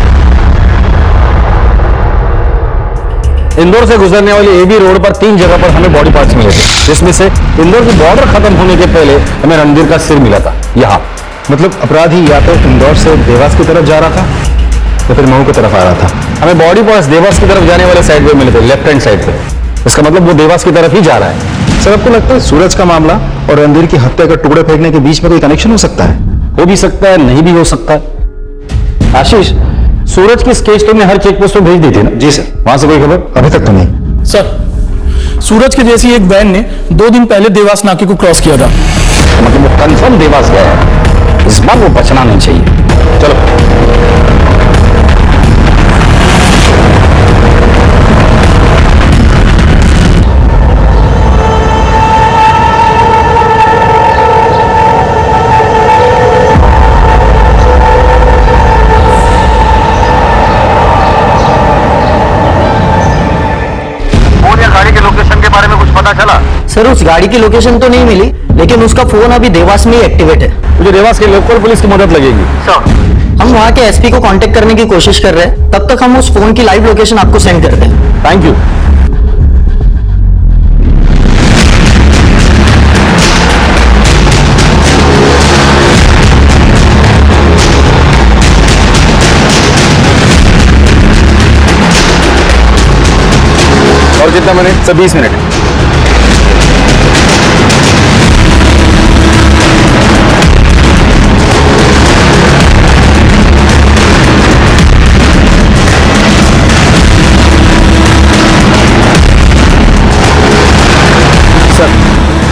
इंदौर से गुजरने वाली एबी रोड पर 3 जगह पर हमें बॉडी पार्ट्स मिले थे, जिसमें से इंदौर की बॉर्डर खत्म होने के पहले हमें रणधीर का सिर मिला था यहाँ। मतलब अपराधी या तो इंदौर से देवास की तरफ जा रहा था या फिर मऊ की तरफ आ रहा था। हमें बॉडी पार्ट्स देवास की तरफ जाने वाले साइड पे मिले थे, लेफ्ट हैंड साइड पे। इसका मतलब वो देवास की तरफ ही जा रहा है। सर, आपको लगता है सूरज का मामला और रणधीर की हत्या के टुकड़े फेंकने के बीच में कोई कनेक्शन हो सकता है? हो भी सकता है, नहीं भी हो सकता है। आशीष, सूरज की स्केच तुमने हर चेक पोस्ट पे भेज दी थी ना? जी सर। वहां से कोई खबर? अभी तक तो नहीं सर, सूरज के जैसी एक वैन ने 2 दिन पहले देवास नाके को क्रॉस किया था। मतलब वो कंफर्म देवास गया है, इस बार वो बचना नहीं चाहिए। चलो। सर, उस गाड़ी की लोकेशन तो नहीं मिली, लेकिन उसका फोन अभी देवास में ही एक्टिवेट है। मुझे देवास के लोकल पुलिस की मदद लगेगी। हम वहाँ के एसपी को कांटेक्ट करने की कोशिश कर रहे हैं, तब तक हम उस फोन की लाइव लोकेशन आपको सेंड करते हैं। Thank you. और कितना मिनट? Sir 20 minute.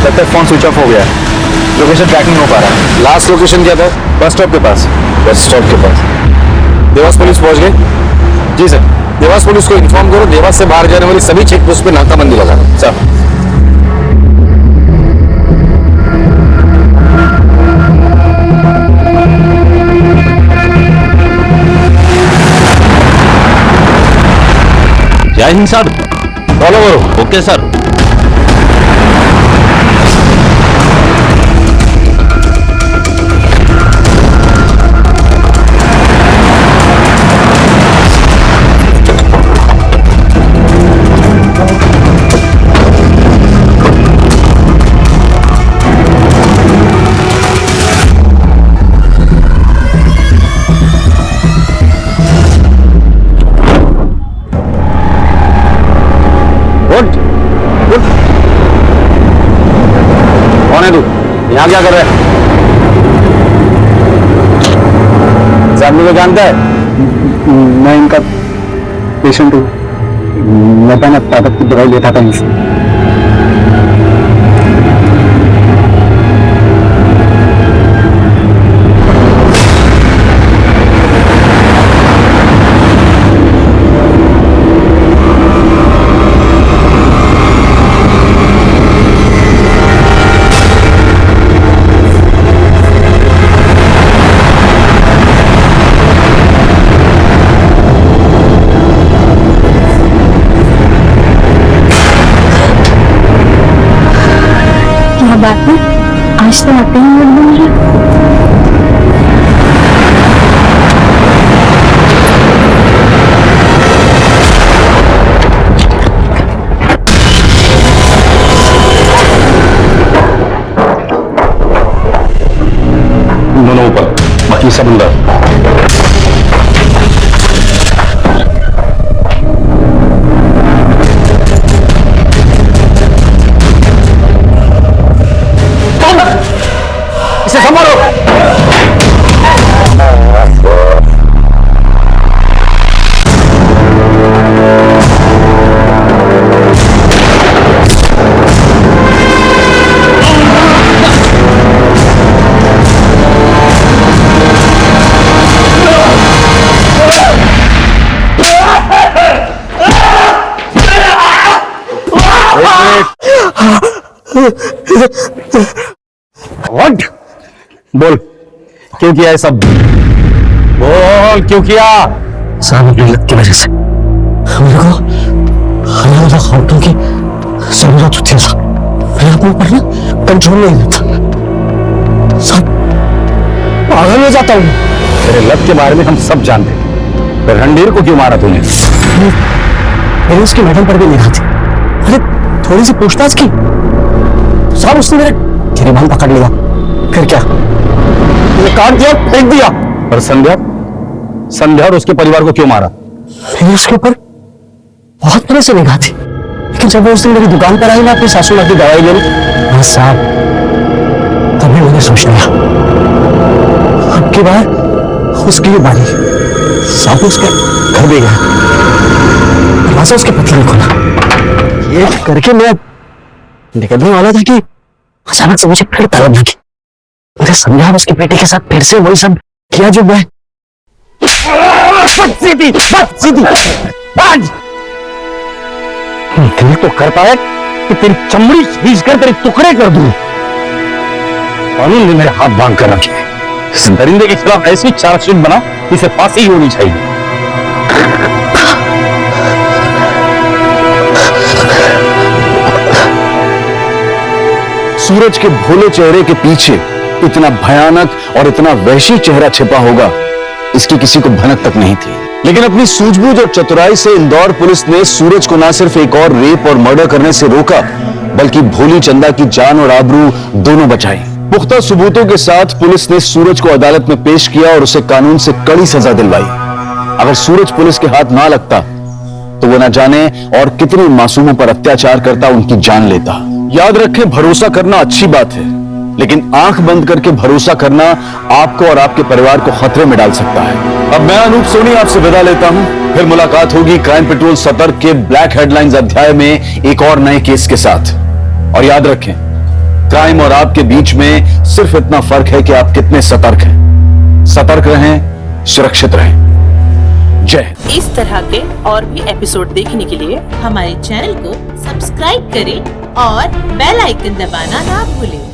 लगता है फोन स्विच ऑफ हो गया है, लोकेशन ट्रैक नहीं हो पा रहा है। लास्ट लोकेशन क्या था? बस स्टॉप के पास। बस स्टॉप के पास। देवास पुलिस पहुंच गई? जी सर। देवास पुलिस को इन्फॉर्म करो, देवास से बाहर जाने वाली सभी चेक पोस्ट पे नाकाबंदी लगा दो। सर। जय हिंद सर। फॉलो करो। Okay sir. कौन है तू? यहाँ क्या कर रहा है? आदमी को जानता है? मैं इनका पेशेंट हूँ। मैं पहले ताकत की दवाई लेता था इनसे। बात नहीं, आज तो आते ही मूड बन रहा। दोनों ऊपर, बाकी सब अंदर। इसे संभालो। व्हाट? बोल, क्यों किया है सब? बोल, क्यों किया? साहब अपनी लत की वजह से मेरे को हरियाणा खातून की जरूरत होती है। मैं अपने ऊपर ना कंट्रोल नहीं रहता साहब, पागल हो जाता हूँ। तेरे लत के बारे में हम सब जानते हैं, फिर रणधीर को क्यों मारा तूने? मैंने उसकी मैडम पर भी निगाह थी। अरे थोड़ी सी पूछताछ की, साहब उसने मेरे गिरबान पकड़ लिया। फिर क्या, काट दिया, फेंक दिया। और संध्या, संध्या और उसके परिवार को क्यों मारा? मैंने उसके ऊपर बहुत तरह से निगाह थी, लेकिन जब वो उस दिन मेरी दुकान पर आई ना अपनी सासू माँ की दवाई लेने, बस साहब तभी मैंने सोच लिया अब की बार उसकी भी बारी। साहब उसके घर भी गया, दरवाजा उसके पति ने खोला। ये करके मैं निकलने वाला था कि अचानक से मुझे फिर तलब लगी। मुझे समझा उसके बेटे के साथ फिर से वही सब किया जो मैं दिल तो करता है कि तेरी चमड़ी खींच कर तेरे टुकड़े कर दूं। कानून ने मेरे हाथ बांध कर रखे हैं। इस दरिंदे के खिलाफ ऐसी चार्जशीट बना, इसे फांसी ही होनी चाहिए। सूरज के भोले चेहरे के पीछे इतना भयानक और इतना वहशी चेहरा छिपा होगा, इसकी किसी को भनक तक नहीं थी। लेकिन अपनी सूझबूझ और चतुराई से इंदौर पुलिस ने सूरज को न सिर्फ एक और रेप और मर्डर करने से रोका, बल्कि भोली चंदा की जान और आबरू दोनों बचाई। पुख्ता सबूतों के साथ पुलिस ने सूरज को अदालत में पेश किया और उसे कानून से कड़ी सजा दिलवाई। अगर सूरज पुलिस के हाथ ना लगता तो वो न जाने और कितने मासूमों पर अत्याचार करता, उनकी जान लेता। याद रखें, भरोसा करना अच्छी बात है, लेकिन आंख बंद करके भरोसा करना आपको और आपके परिवार को खतरे में डाल सकता है। अब मैं अनूप सोनी आपसे विदा लेता हूं, फिर मुलाकात होगी क्राइम पेट्रोल सतर्क के ब्लैक हेडलाइंस अध्याय में एक और नए केस के साथ। और याद रखें, क्राइम और आपके बीच में सिर्फ इतना फर्क है कि आप कितने सतर्क हैं। सतर्क रहें, सुरक्षित रहें। जय। इस तरह के और भी एपिसोड देखने के लिए हमारे चैनल को सब्सक्राइब करें और बेल आइकन दबाना ना भूलें।